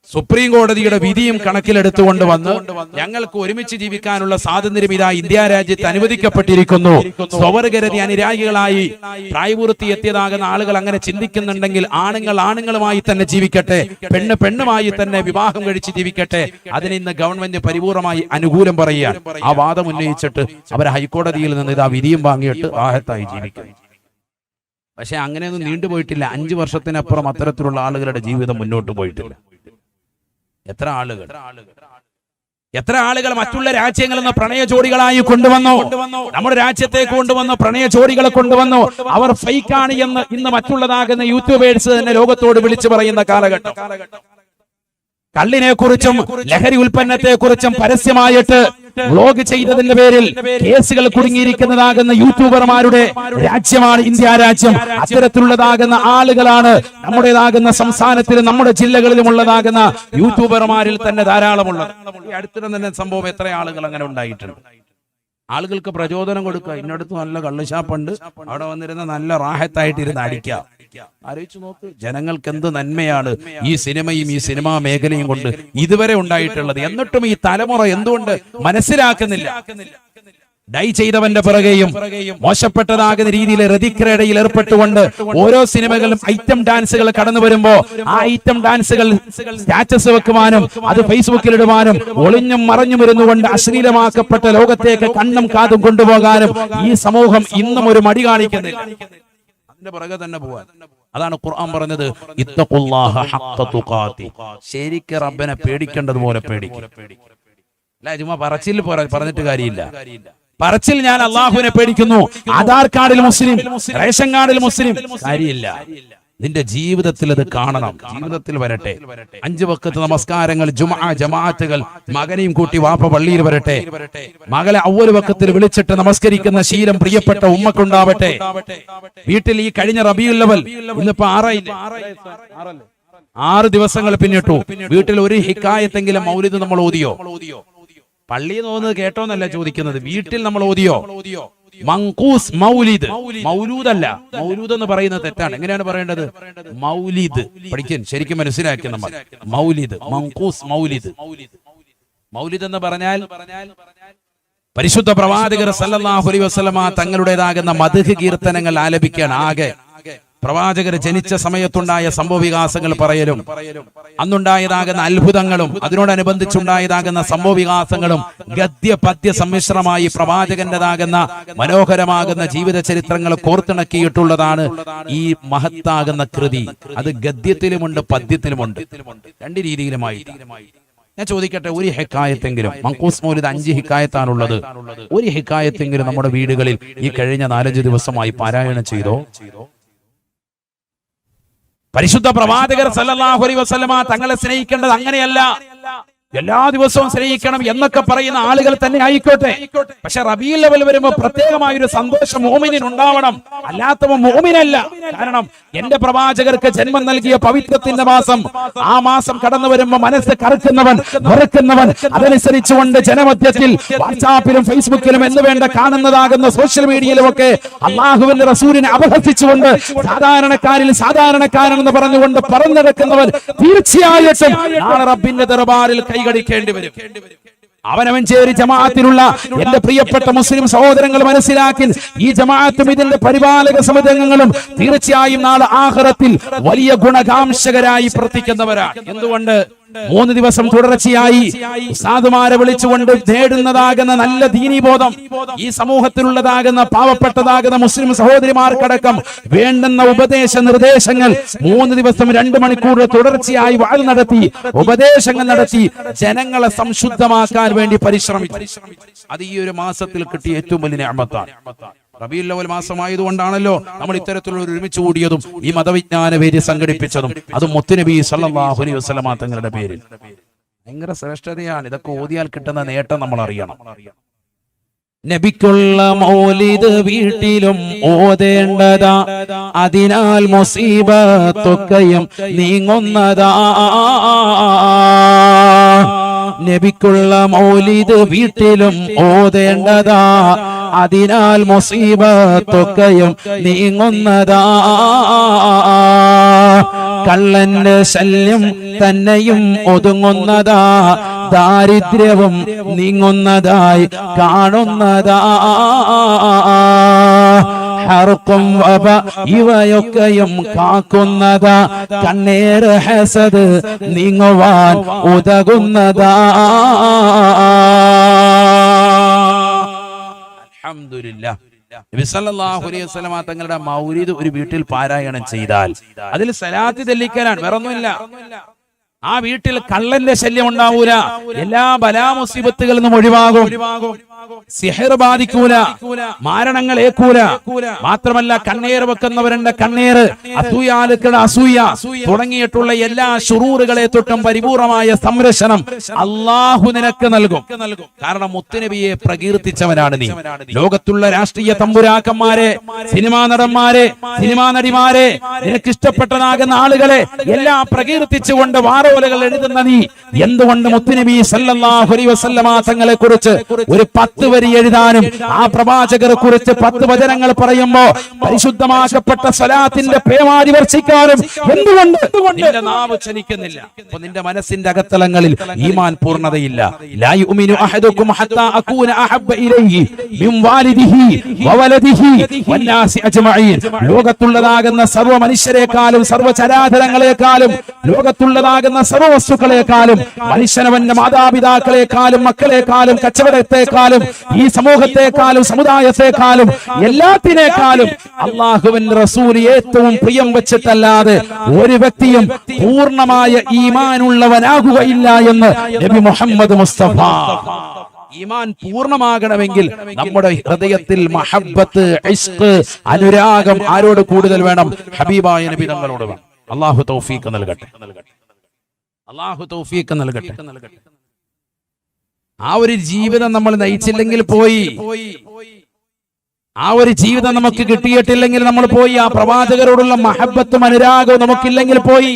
സുപ്രീം കോടതിയുടെ വിധിയും കണക്കിലെടുത്തുകൊണ്ട് വന്ന് ഞങ്ങൾക്ക് ഒരുമിച്ച് ജീവിക്കാനുള്ള സ്വാതന്ത്ര്യം ഇതാ ഇന്ത്യ രാജ്യത്ത് അനുവദിക്കപ്പെട്ടിരിക്കുന്നു. സ്വവർഗരതി അനുരാഗികളായി പ്രായപൂർത്തി എത്തിയതാകുന്ന ആളുകൾ അങ്ങനെ ചിന്തിക്കുന്നുണ്ടെങ്കിൽ ആണുങ്ങൾ ആണുങ്ങളുമായി തന്നെ ജീവിക്കട്ടെ, പെണ്ണ് പെണ്ണുമായി തന്നെ വിവാഹം കഴിച്ച് ജീവിക്കട്ടെ. അതിന് ഇന്ന് ഗവൺമെന്റ് പരിപൂർണമായി അനുകൂലം പറയുക. ആ വാദം ഉന്നയിച്ചിട്ട് അവർ ഹൈക്കോടതിയിൽ നിന്ന് ഇതാ വിധിയും വാങ്ങിയിട്ട് ആഹത്തായി ജീവിക്കും. പക്ഷെ അങ്ങനെയൊന്നും നീണ്ടുപോയിട്ടില്ല. 5 വർഷത്തിനപ്പുറം അത്തരത്തിലുള്ള ആളുകളുടെ ജീവിതം മുന്നോട്ട് പോയിട്ടില്ല. എത്ര ആളുകൾ മറ്റുള്ള രാജ്യങ്ങളിൽ നിന്ന് പ്രണയ ജോഡികളായി കൊണ്ടുവന്നു, നമ്മുടെ രാജ്യത്തേക്ക് കൊണ്ടുവന്നു, പ്രണയ ജോഡികളെ കൊണ്ടുവന്നു. അവർ ഫേക്കാണ് എന്ന് ഇന്ന് മറ്റുള്ളതാകുന്ന യൂട്യൂബേഴ്സ് തന്നെ ലോകത്തോട് വിളിച്ചു പറയുന്ന കാലഘട്ടം. കള്ളിനെ കുറിച്ചും ലഹരി ഉൽപ്പന്നത്തെ കുറിച്ചും പരസ്യമായിട്ട് വ്ലോഗ് ചെയ്തതിന്റെ പേരിൽ കേസുകൾ കുടുങ്ങിയിരിക്കുന്നതാകുന്ന യൂട്യൂബർമാരുടെ രാജ്യമാണ് ഇന്ത്യ രാജ്യം. അത്തരത്തിലുള്ളതാകുന്ന ആളുകളാണ് നമ്മുടേതാകുന്ന സംസ്ഥാനത്തിലും നമ്മുടെ ജില്ലകളിലും ഉള്ളതാകുന്ന യൂട്യൂബർമാരിൽ തന്നെ ധാരാളമുള്ളത്. ഈ അടുത്തിടെ തന്നെ സംഭവം എത്ര ആളുകൾ അങ്ങനെ ഉണ്ടായിട്ടുണ്ട്. ആളുകൾക്ക് പ്രചോദനം കൊടുക്കുക. ഇന്നടുത്ത് നല്ല കള്ളുഷാപ്പുണ്ട്, അവിടെ വന്നിരുന്ന നല്ല റാഹത്തായിട്ടിരുന്ന് അടിക്കാം. ആലോചിച്ചു നോക്ക്, ജനങ്ങൾക്ക് എന്ത് നന്മയാണ് ഈ സിനിമയും ഈ സിനിമാ മേഖലയും കൊണ്ട് ഇതുവരെ ഉണ്ടായിട്ടുള്ളത്. എന്നിട്ടും ഈ തലമുറ എന്തുകൊണ്ട് മനസ്സിലാക്കുന്നില്ല? ഡൈ ചെയ്തവന്റെ പിറകെയും മോശപ്പെട്ടതാകുന്ന രീതിയിൽ രതിക്രീഡയിൽ ഏർപ്പെട്ടുകൊണ്ട് ഓരോ സിനിമകളും ഐറ്റം ഡാൻസുകൾ കടന്നു വരുമ്പോ ആ ഐറ്റം ഡാൻസുകൾ സ്റ്റാറ്റസ് വെക്കുവാനും അത് ഫേസ്ബുക്കിൽ ഇടുവാനും ഒളിഞ്ഞും മറഞ്ഞും ഇരുന്നുകൊണ്ട് അശ്ലീലമാക്കപ്പെട്ട ലോകത്തേക്ക് കണ്ണും കാതും കൊണ്ടുപോകാനും ഈ സമൂഹം ഇന്നും ഒരു മടി കാണിക്കുന്നില്ല. അതിന്റെ പുറകെ തന്നെ പോവാൻ. അതാണ് ഖുർആൻ പറഞ്ഞത്, ഇത്തഖുല്ലാഹ ഹഖ്ക തുഖാതി. ശരിക്ക് റബ്ബനെ പേടിക്കേണ്ടതുപോലെ പേടിക്കുക. അല്ല ചുമ്മാ പറച്ചിൽ പറഞ്ഞിട്ട് കാര്യമില്ല. പറച്ചിൽ ഞാൻ അള്ളാഹുവിനെ പേടിക്കുന്നു, ആധാർ കാർഡിൽ മുസ്ലിം, റേഷൻ കാർഡിൽ മുസ്ലിം, കാര്യമില്ല. നിന്റെ ജീവിതത്തിൽ അത് കാണണം, ജീവിതത്തിൽ വരട്ടെ. 5 വഖത്ത് നമസ്കാരങ്ങൾ, ജുമുഅ ജമാഅത്തുകൾ, മകനെയും കൂട്ടി വാപ്പ പള്ളിയിൽ വരട്ടെ. മകളെ അവ്വൽ വഖത്തിൽ വിളിച്ചിട്ട് നമസ്കരിക്കുന്ന ശീലം പ്രിയപ്പെട്ട ഉമ്മക്കുണ്ടാവട്ടെ. വീട്ടിൽ ഈ കഴിഞ്ഞ റബീഉൽ അവൽ ഇന്നിപ്പോ 6 ദിവസങ്ങൾ പിന്നിട്ടു. വീട്ടിൽ ഒരു ഹിക്കായത്തെങ്കിലും മൗലിദ് നമ്മൾ ഓതിയോ? പള്ളിയിൽ തോന്നുന്നത് കേട്ടോന്നല്ല ചോദിക്കുന്നത്, വീട്ടിൽ നമ്മൾ ഓതിയോ? മങ്കൂസ് മൗലിദ്, മൗലൂദല്ല. മൗലൂദ് എന്ന് പറയുന്നത് തെറ്റാണ്. എങ്ങനെയാണ് പറയേണ്ടത്? മൗലിദ്. പഠിക്കാൻ ശരിക്കും മനസ്സിലാക്കി നമ്മൾ. മൗലിദ്, മങ്കൂസ് മൗലിദ്. മൗലിദ് എന്ന് പറഞ്ഞാൽ പരിശുദ്ധ പ്രവാചകർ സല്ലല്ലാഹു അലൈഹി വസല്ലമ തങ്ങളുടേതാകുന്ന മദ്ഹ് കീർത്തനങ്ങൾ ആലപിക്കാൻ. ആകെ പ്രവാചകർ ജനിച്ച സമയത്തുണ്ടായ സംഭവ വികാസങ്ങൾ പറയലും, അന്നുണ്ടായതാകുന്ന അത്ഭുതങ്ങളും അതിനോടനുബന്ധിച്ചുണ്ടായതാകുന്ന സംഭവ വികാസങ്ങളും ഗദ്യ പദ്യ സമ്മിശ്രമായി പ്രവാചകന്റേതാകുന്ന മനോഹരമാകുന്ന ജീവിത ചരിത്രങ്ങൾ കോർത്തിണക്കിയിട്ടുള്ളതാണ് ഈ മഹത്താകുന്ന കൃതി. അത് ഗദ്യത്തിലുമുണ്ട് പദ്യത്തിലുമുണ്ട്, 2 രീതിയിലുമായി. ഞാൻ ചോദിക്കട്ടെ, ഒരു ഹിക്കായത്തെങ്കിലും, മങ്കൂസ് മൗലിദ് 5 ഹിക്കായത്താണുള്ളത്, ഒരു ഹിക്കായത്തെങ്കിലും നമ്മുടെ വീടുകളിൽ ഈ കഴിഞ്ഞ 4-5 ദിവസമായി പാരായണം ചെയ്തോ? പരിശുദ്ധ പ്രവാചകർ സല്ലല്ലാഹു അലൈഹി വസല്ലമ തങ്ങളെ സ്നേഹിക്കേണ്ടത് അങ്ങനെയല്ല. എല്ലാ ദിവസവും സ്നേഹിക്കണം എന്നൊക്കെ പറയുന്ന ആളുകൾ തന്നെ ആയിക്കോട്ടെ. പക്ഷെ റബീഉൽ അവൽ വരുമ്പോൾ പ്രത്യേകമായ ഒരു സന്തോഷം മുഅ്മിനിന് ഉണ്ടാവണം, അല്ലാത്തവൻ മുഅ്മിനല്ല. കാരണം എന്റെ പ്രവാചകർക്ക് ജന്മം നൽകിയ പവിത്രത്തിന്റെ മാസം, ആ മാസം കടന്നു വരുമ്പോൾ മനസ്സ് കറക്കുന്നവൻ വെറുക്കുന്നവൻ അതനുസരിച്ചുകൊണ്ട് ജനമധ്യത്തിൽ വാട്സാപ്പിലും ഫേസ്ബുക്കിലും എന്ന് വേണ്ട കാണുന്നതാകുന്ന സോഷ്യൽ മീഡിയയിലും ഒക്കെ അള്ളാഹുവിന്റെ റസൂലിനെ അപഹസിച്ചുകൊണ്ട് സാധാരണക്കാരിൽ സാധാരണക്കാരനെന്ന് പറഞ്ഞുകൊണ്ട് പറന്നെടുക്കുന്നവൻ തീർച്ചയായിട്ടും നാളെ റബ്ബിന്റെ ദർബാറിൽ കൈകടിക്കേണ്ടി വരും. അവനവൻ ചേരി ജമാഅത്തിലുള്ള എന്റെ പ്രിയപ്പെട്ട മുസ്ലിം സഹോദരങ്ങൾ മനസ്സിലാക്കി, ഈ ജമാഅത്തും ഇതിന്റെ പരിപാലക സമിതികളും തീർച്ചയായും നാളെ ആഖിറത്തിൽ വലിയ ഗുണകാംക്ഷകരായി പ്രവർത്തിക്കുന്നവരാണ്. എന്തുകൊണ്ട്? 3 ദിവസം തുടർച്ചയായി ഉസ്താദുമാരെ വിളിച്ചുകൊണ്ട് നേടുന്നതാകുന്ന നല്ല ദീനീബോധം, ഈ സമൂഹത്തിലുള്ളതാകുന്ന പാവപ്പെട്ടതാകുന്ന മുസ്ലിം സഹോദരിമാർക്കടക്കം വേണ്ടുന്ന ഉപദേശ നിർദ്ദേശങ്ങൾ 3 ദിവസം 2 മണിക്കൂർ തുടർച്ചയായി വഅദ് നടത്തി, ഉപദേശങ്ങൾ നടത്തി ജനങ്ങളെ സംശുദ്ധമാക്കാൻ വേണ്ടി പരിശ്രമിച്ചു. അത് ഈ ഒരു മാസത്തിൽ കിട്ടിയ ഏറ്റവും വലിയ നിഅമത്താണ്. റബീഉൽ അവൽ മാസമായതുകൊണ്ടാണല്ലോ നമ്മൾ ഇത്തരത്തിലുള്ള ഒരുമിച്ച് കൂടിയതും ഈ മതവിജ്ഞാന വേദി സംഘടിപ്പിച്ചതും, അതും മുത്തുനബി സല്ലല്ലാഹു അലൈഹി വസല്ലമ തങ്ങളുടെ പേരിൽ. ഭയങ്കര ശ്രേഷ്ഠതയാണ്. ഇതൊക്കെ ഓതിയാൽ കിട്ടുന്ന നേട്ടം നമ്മൾ അറിയണം. നബിക്കുള്ള മൗലിദ് വീട്ടിലും ഓതേണ്ടതാ, അതിനാൽ മുസീബത്തൊക്കെയും നീങ്ങുന്നതാ. നബിക്കുള്ള മൗലിദ് വീട്ടിലും ഓതേണ്ടതാ, അതിനാൽ മുസീബത്തൊക്കെയും നീങ്ങുന്നതാ. കള്ളന്റെ ശല്യം തന്നെയും ഒതുങ്ങുന്നതാ, ദാരിദ്ര്യവും നീങ്ങുന്നതായി കാണുന്നതാ. ഹർക്കും വബ ഇവയൊക്കെയും കാക്കുന്നതാ, കണ്ണേറ് ഹസദ് നീങ്ങുവാൻ ഉതകുന്നതാ. അൽഹംദുലില്ലാഹ്. നബി സല്ലല്ലാഹു അലൈഹി വസല്ലമ തങ്ങളുടെ മൗലിദ് ഒരു വീട്ടിൽ പാരായണം ചെയ്താൽ അതിൽ സലാത്ത് ചൊല്ലിക്കലാണ്, വേറൊന്നുമില്ല. ആ വീട്ടിൽ കള്ളന്റെ ശല്യം ഉണ്ടാവൂല, എല്ലാ ബലാ മുസീബത്തുകളിൽ നിന്നും ഒഴിവാകും, സിഹർ ബാധിക്കൂല, മാരണങ്ങൾ ഏക്കൂല. മാത്രമല്ല കണ്ണേർ വെക്കുന്നവരുണ്ട്, കണ്ണേറ്, അസൂയാലുക്കളുടെ അസൂയ തുടങ്ങിയിട്ടുള്ള എല്ലാ ശുറൂറുകളെ തൊട്ടും പരിപൂർണമായ സംരക്ഷണം അള്ളാഹു നിനക്ക് നൽകും. കാരണം മുത്തുനബിയെ പ്രകീർത്തിച്ചവനാണ് നീ. ലോകത്തുള്ള രാഷ്ട്രീയ തമ്പുരാക്കന്മാരെ, സിനിമാ നടന്മാരെ, സിനിമാ നടിമാരെ, നിനക്ക് ഇഷ്ടപ്പെട്ടതാകുന്ന ആളുകളെ എല്ലാം പ്രകീർത്തിച്ചുകൊണ്ട് വാറോലകൾ എഴുതുന്ന നീ എന്തുകൊണ്ട് മുത്തുനബി സല്ലല്ലാഹു അലൈഹി വസല്ലമ തങ്ങളെ കുറിച്ച് ഒരു 10 വരി എഴുതാനും ആ പ്രവാചകരെ കുറിച്ച് 10 വചനങ്ങൾ പറയുമ്പോ പരിശുദ്ധമാക്കപ്പെട്ട സ്വലാത്തിന്റെ പേമാരി വർഷിക്കാനും എന്തുകൊണ്ട് നിന്റെ നാവ് ചലിക്കുന്നില്ല? അപ്പൊ നിന്റെ മനസ്സിന്റെ അകത്തളങ്ങളിൽ ഈമാൻ പൂർണ്ണതയില്ല. ലാ യുമിനു അഹദുക്കും ഹത്താ അകൂന അഹബ്ബ ഇലൈഹി മിൻ വാലിദിഹി വവലദിഹി വന്നാസി അജ്മഈൻ. ലോകത്തുള്ളതാകുന്ന സർവ്വ മനുഷ്യരെക്കാളും സർവ്വ ചരാചരങ്ങളെക്കാളും ലോകത്തുള്ളതാകുന്ന സർവ്വ വസ്തുക്കളെക്കാളും മനുഷ്യനവന്റെ മാതാപിതാക്കളെക്കാളും മക്കളെക്കാളും കച്ചവടത്തെക്കാളും ഈ സമൂഹത്തെക്കാളും സമുദായത്തെക്കാളും എല്ലാത്തിനേക്കാളും അല്ലാഹുവിന്റെ റസൂൽ ഏറ്റവും പ്രിയം വെച്ചിട്ടല്ലാതെ ഒരു വ്യക്തിയും പൂർണ്ണമായ ഈമാനുള്ളവനാകുകയില്ല എന്ന് നബി മുഹമ്മദ് മുസ്തഫ. ഈമാൻ പൂർണ്ണമാകണമെങ്കിൽ നമ്മുടെ ഹൃദയത്തിൽ മഹബ്ബത്ത്, ഇശ്ഖ്, അനുരാഗം ആരോട് കൂടുതൽ വേണം? ഹബീബായ നബി തങ്ങളോട് വേണം. അല്ലാഹു തൗഫീഖ് നൽകട്ടെ. അല്ലാഹു തൗഫീഖ് നൽകട്ടെ. ആ ഒരു ജീവിതം നമ്മൾ നയിച്ചില്ലെങ്കിൽ പോയി, ആ ഒരു ജീവിതം നമുക്ക് കിട്ടിയിട്ടില്ലെങ്കിൽ നമ്മൾ പോയി. ആ പ്രവാചകരോടുള്ള മഹബത്തും അനുരാഗവും നമുക്കില്ലെങ്കിൽ പോയി.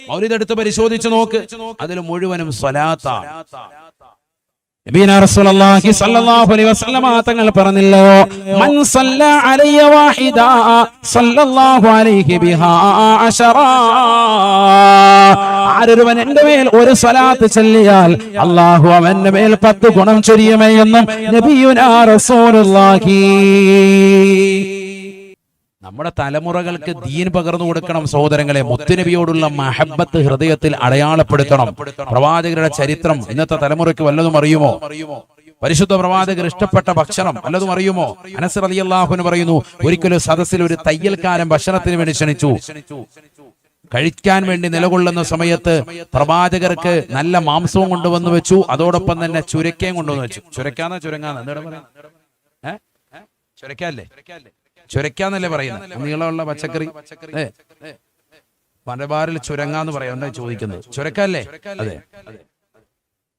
മൗലിദ് എടുത്ത് പരിശോധിച്ച് നോക്ക്, അതിൽ മുഴുവനും സ്വലാത്താണ്. നബിയനാ റസൂലുള്ളാഹി സ്വല്ലല്ലാഹു അലൈഹി വസല്ലമ തങ്ങൾ പറഞ്ഞല്ലോ, മൻ സല്ല അലയ്യ വാഹിദ സല്ലല്ലാഹു അലൈഹി ബിഹാ അശറ. ആരൊരുവൻ എന്റെ മേൽ ഒരു സ്വലാത്ത് ചൊല്ലിയാൽ അല്ലാഹു അവന്റെ മേൽ 10 ഗുണം ചൊരിയുമേ എന്നും നബിയുനാ റസൂലുള്ളാഹി. നമ്മുടെ തലമുറകൾക്ക് ദീൻ പകർന്നു കൊടുക്കണം സഹോദരങ്ങളെ. മുത്തുനബിയോടുള്ള മഹബത്ത് ഹൃദയത്തിൽ അടയാളപ്പെടുത്തണം. പ്രവാചകരുടെ ചരിത്രം ഇന്നത്തെ തലമുറയ്ക്ക് വല്ലതും അറിയുമോ? പരിശുദ്ധ പ്രവാചകർ ഇഷ്ടപ്പെട്ട ഭക്ഷണം വല്ലതും അറിയുമോ? അനസ് റളിയല്ലാഹു അൻഹു പറയുന്നു, ഒരിക്കലും സദസ്സിൽ ഒരു തയ്യൽക്കാരൻ ഭക്ഷണത്തിന് വേണ്ടി ക്ഷണിച്ചു. കഴിക്കാൻ വേണ്ടി നിലകൊള്ളുന്ന സമയത്ത് പ്രവാചകർക്ക് നല്ല മാംസവും കൊണ്ടുവന്നു വെച്ചു, അതോടൊപ്പം തന്നെ ചുരക്കയും കൊണ്ടുവന്നു വെച്ചു. ചുരക്കാന്ന് ചുരങ്ങാന്ന് എന്താ പറയാ? ചുരക്കല്ലേ? ചുരക്കാന്നല്ലേ പറയുന്നത്? നീളമുള്ള പച്ചക്കറി മലബാറിൽ ചുരങ്ങാന്ന് പറയാം. എന്താ ചോദിക്കുന്നത്? ചുരക്കല്ലേ? അതെ.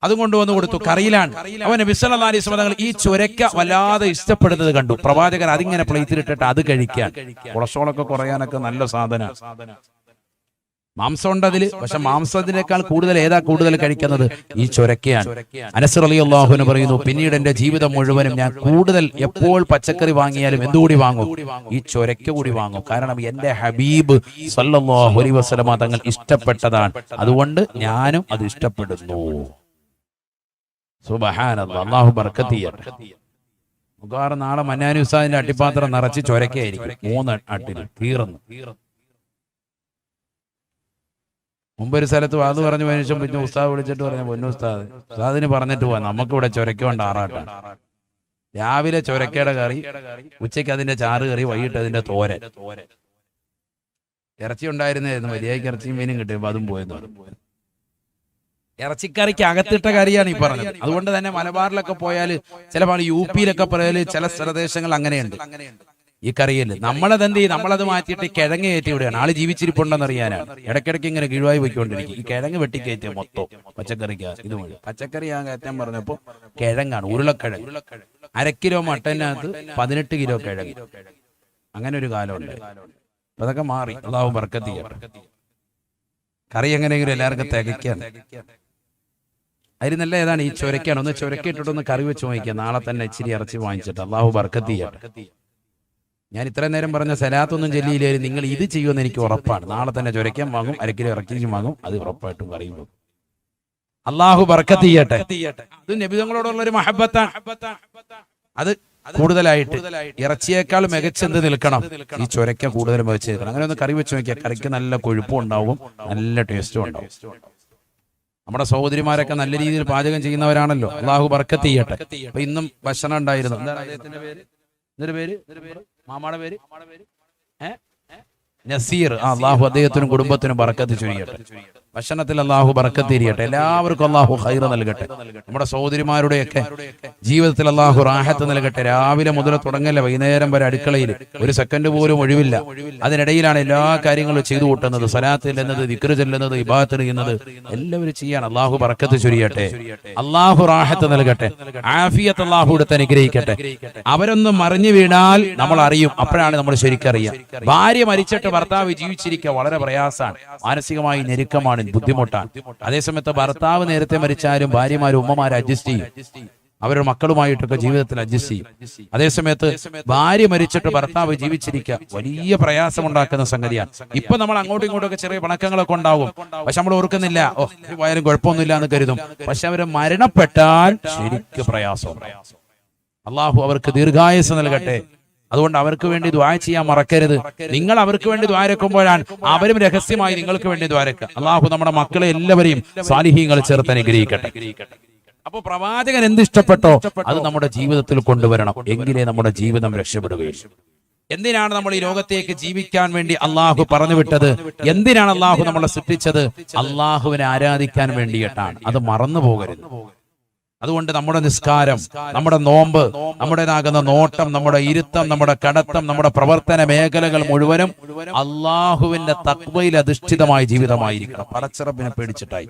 അതും കൊണ്ടുവന്ന് കൊടുത്തു. കറിയിലാണ്. അവൻ നബി സല്ലല്ലാഹു അലൈഹി വസല്ലം തങ്ങൾ ഈ ചുരക്ക വല്ലാതെ ഇഷ്ടപ്പെടുന്നത് കണ്ടു. പ്രവാചകർ അതിങ്ങനെ പ്ലേറ്റിലിട്ടിട്ട് അത് കഴിക്കാൻ. കൊളസ്ട്രോളൊക്കെ കുറയാനൊക്കെ നല്ല സാധന. മാംസം ഉണ്ട് അതില്, പക്ഷെ മാംസത്തിനേക്കാൾ കൂടുതൽ ഏതാ കൂടുതൽ കഴിക്കുന്നത്? ഈ ചുരക്കയാണ്. അനസ് റളിയല്ലാഹു അൻഹു പറയുന്നു, പിന്നീട് എന്റെ ജീവിതം മുഴുവനും ഞാൻ കൂടുതൽ എപ്പോൾ പച്ചക്കറി വാങ്ങിയാലും എന്തുകൂടി വാങ്ങും? ഈ ചുരക്ക കൂടി വാങ്ങും. കാരണം എന്റെ ഹബീബ് സല്ലല്ലാഹു അലൈഹി വസല്ലമ തങ്ങൾ ഇഷ്ടപ്പെട്ടതാണ്. അതുകൊണ്ട് ഞാനും അത് ഇഷ്ടപ്പെടുന്നു. സുബ്ഹാനല്ലാഹ്. അല്ലാഹു ബർക്കത്ത് ചെയ്യട്ടെ. മുഖാറ് നാളെ മന്നാനി ഉസ്താദിന്റെ അട്ടിപ്പാത്രം നിറച്ച് ചുരക്കയായിരിക്കും. 3 അട്ടിൽ തീർന്നു. മുമ്പൊരു സ്ഥലത്ത് വാത് പറഞ്ഞു ശേഷം പിന്നെ ഉസ്താദ് വിളിച്ചിട്ട് പറഞ്ഞു, പൊന്നു ഉസ്താദിന് പറഞ്ഞിട്ട് പോവാ, നമുക്കിവിടെ ചുരക്കൊണ്ട് ആറാട്ടാണ്. രാവിലെ ചുരക്കയുടെ കറി, ഉച്ചയ്ക്ക് അതിന്റെ ചാറ് കറി, വൈകിട്ട് അതിന്റെ തോരൻ. ഇറച്ചി ഉണ്ടായിരുന്നായിരുന്നു, മര്യാദയ്ക്ക് ഇറച്ചിയും മീനും കിട്ടിയപ്പോ അതും പോയെന്ന് പറഞ്ഞു. ഇറച്ചിക്കറിക്ക് അകത്തിട്ട കറിയാണ് ഈ പറഞ്ഞത്. അതുകൊണ്ട് തന്നെ മലബാറിലൊക്കെ പോയാൽ, ചിലപ്പോൾ UP-യിലൊക്കെ പോയാൽ ചില പ്രദേശങ്ങൾ അങ്ങനെയുണ്ട്. ഈ കറിയിൽ നമ്മളതെന്ത് ചെയ്യും? നമ്മളത് മാറ്റിയിട്ട് കിഴങ്ങ് കയറ്റി വിടുകയാണ്. ആള് ജീവിച്ചിരിപ്പുണ്ടെന്ന് അറിയാനാണ്. ഇടയ്ക്കിടയ്ക്ക് ഇങ്ങനെ കിഴുവായി പോയിക്കൊണ്ടിരിക്കും. ഈ കിഴങ്ങ് വെട്ടിക്കയറ്റിയ മൊത്തം പച്ചക്കറിക്ക് ഇത് മതി. പച്ചക്കറി ഞാൻ കയറ്റാൻ പറഞ്ഞപ്പോ കിഴങ്ങാണ്, ഉരുളക്കിഴങ്ങ്. 1/2 കിലോ മട്ടനകത്ത് 18 കിലോ കിഴങ്ങ്. അങ്ങനെ ഒരു കാലമുണ്ട്. അതൊക്കെ മാറി. അല്ലാഹു ബർക്കത്ത് ചെയ്യട്ടെ. കറി എങ്ങനെയെങ്കിലും എല്ലാവർക്കും തികയ്ക്കാൻ. അതിന് നല്ല ഏതാണ്? ഈ ചുരക്കാണ്. ഒന്ന് ചുരക്കിയിട്ടൊന്ന് കറി വെച്ച് വാങ്ങിക്കുക. നാളെ തന്നെ ഇച്ചിരി ഇറച്ചി വാങ്ങിച്ചിട്ട്. അല്ലാഹു ബർക്കത്ത് ചെയ്യട്ടെ. ഞാൻ ഇത്ര നേരം പറഞ്ഞ സലാത്തൊന്നും ചൊല്ലിയില്ലായിരുന്നു. നിങ്ങൾ ഇത് ചെയ്യുമെന്ന് എനിക്ക് ഉറപ്പാണ്. നാളെ തന്നെ ചുരക്കാൻ വാങ്ങും, 1/2 കിലോ ഇറച്ചിയും വാങ്ങും. അത് ഉറപ്പായിട്ടും പറയുമ്പോൾ അല്ലാഹു ബർക്കത്ത് ചെയ്യട്ടെ. അത് നബി തങ്ങളോടുള്ള ഒരു മഹബത്താണ്. അത് കൂടുതലായിട്ട് ഇറച്ചിയേക്കാൾ മികച്ചെന്ത് നിൽക്കണം? ഈ ചുരക്ക കൂടുതൽ മികച്ച് നിൽക്കണം. അങ്ങനെ ഒന്ന് കറി വെച്ച് നോക്കിയാൽ കറിക്ക് നല്ല കൊഴുപ്പും ഉണ്ടാവും, നല്ല ടേസ്റ്റും ഉണ്ടാവും. നമ്മുടെ സഹോദരിമാരൊക്കെ നല്ല രീതിയിൽ പാചകം ചെയ്യുന്നവരാണല്ലോ. അല്ലാഹു ബർക്കത്ത് ചെയ്യട്ടെ. അപ്പൊ ഇന്നും ഭക്ഷണം ഉണ്ടായിരുന്നു. എന്താണ് അദ്ദേഹത്തിന്റെ പേര്? എന്തൊരു പേര്? മാമാടെ പേര് നസീർ. അല്ലാഹു അദ്ദേഹത്തിനും കുടുംബത്തിനും ബർക്കത്ത് ചൊരിയട്ടെ. ഭക്ഷണത്തിൽ അല്ലാഹു ബർക്കത്ത് ചെയ്യട്ടെ. എല്ലാവർക്കും അല്ലാഹു ഖൈർ നൽകട്ടെ. നമ്മുടെ സഹോദരിമാരുടെയൊക്കെ ജീവിതത്തിൽ അല്ലാഹു റാഹത്ത് നൽകട്ടെ. രാവിലെ മുതൽ തുടങ്ങല്ല വൈകുന്നേരം വരെ അടുക്കളയിൽ ഒരു സെക്കൻഡ് പോലും ഒഴിവില്ല. അതിനിടയിലാണ് എല്ലാ കാര്യങ്ങളും ചെയ്തു കൂട്ടുന്നത്. സ്വലാത്ത് ചെല്ലുന്നത്, ദിക്ർ ചെല്ലുന്നത്, ഇബാദത്ത് ചെയ്യുന്നത് എല്ലാവരും ചെയ്യാൻ. അല്ലാഹു ബർക്കത്ത് ചൊരിയട്ടെ. അല്ലാഹു റാഹത്ത് നൽകട്ടെ. ആഫിയത്ത് അല്ലാഹു കൊടുത്ത് അനുഗ്രഹിക്കട്ടെ. അവരൊന്നും മറിഞ്ഞു വീണാൽ നമ്മൾ അറിയും. അപ്പോഴാണ് നമ്മൾ ശരിക്കറിയാം. ഭാര്യ മരിച്ചിട്ട് ഭർത്താവ് ജീവിച്ചിരിക്കുക വളരെ പ്രയാസമാണ്. മാനസികമായി ഞെരുക്കമാണ്, ബുദ്ധിമുട്ടാണ്. അതേസമയത്ത് ഭർത്താവ് നേരത്തെ മരിച്ചാലും ഭാര്യമാരും ഉമ്മമാരെ അഡ്ജസ്റ്റ് ചെയ്യും. അവരുടെ മക്കളുമായിട്ടൊക്കെ ജീവിതത്തിൽ അഡ്ജസ്റ്റ് ചെയ്യും. അതേസമയത്ത് ഭാര്യ മരിച്ചിട്ട് ഭർത്താവ് ജീവിച്ചിരിക്കുക വലിയ പ്രയാസമുണ്ടാക്കുന്ന സംഗതിയാണ്. ഇപ്പൊ നമ്മൾ അങ്ങോട്ടും ഇങ്ങോട്ടൊക്കെ ചെറിയ പിണക്കങ്ങളൊക്കെ ഉണ്ടാവും. പക്ഷെ നമ്മൾ ഓർക്കുന്നില്ല, പോയാലും കുഴപ്പമൊന്നുമില്ല എന്ന് കരുതും. പക്ഷെ അവര് മരണപ്പെട്ടാൽ ശരിക്കും പ്രയാസം. അള്ളാഹു അവർക്ക് ദീർഘായുസ് നൽകട്ടെ. അതുകൊണ്ട് അവർക്ക് വേണ്ടി ദുആ ചെയ്യാൻ മറക്കരുത്. നിങ്ങൾ അവർക്ക് വേണ്ടി ദ്വാരക്കുമ്പോഴാണ് അവരും രഹസ്യമായി നിങ്ങൾക്ക് വേണ്ടി ദ്വാരക്കുക. അള്ളാഹു നമ്മുടെ മക്കളെ എല്ലാവരെയും സാലിഹീങ്ങൾ ചേർത്ത് അനുഗ്രഹിക്കട്ടെ. അപ്പൊ പ്രവാചകൻ എന്തിഷ്ടപ്പെട്ടോ അത് നമ്മുടെ ജീവിതത്തിൽ കൊണ്ടുവരണം. എങ്കിലേ നമ്മുടെ ജീവിതം രക്ഷപ്പെടുകയുള്ളൂ. എന്തിനാണ് നമ്മൾ ഈ ലോകത്തേക്ക് ജീവിക്കാൻ വേണ്ടി അള്ളാഹു പറഞ്ഞു വിട്ടത്? എന്തിനാണ് അള്ളാഹു നമ്മളെ സൃഷ്ടിച്ചത്? അള്ളാഹുവിനെ ആരാധിക്കാൻ വേണ്ടിയിട്ടാണ്. അത് മറന്നു പോകരുത്. അതുകൊണ്ട് നമ്മുടെ നിസ്കാരം, നമ്മുടെ നോമ്പ്, നമ്മുടേതാകുന്ന നോട്ടം, നമ്മുടെ ഇരുത്തം, നമ്മുടെ കടത്തം, നമ്മുടെ പ്രവർത്തന മേഖലകൾ മുഴുവനും അള്ളാഹുവിന്റെ തഖ്വയിൽ അധിഷ്ഠിതമായ ജീവിതമായിരിക്കണം. പടച്ച റബ്ബിനെ പേടിച്ചിട്ടായി.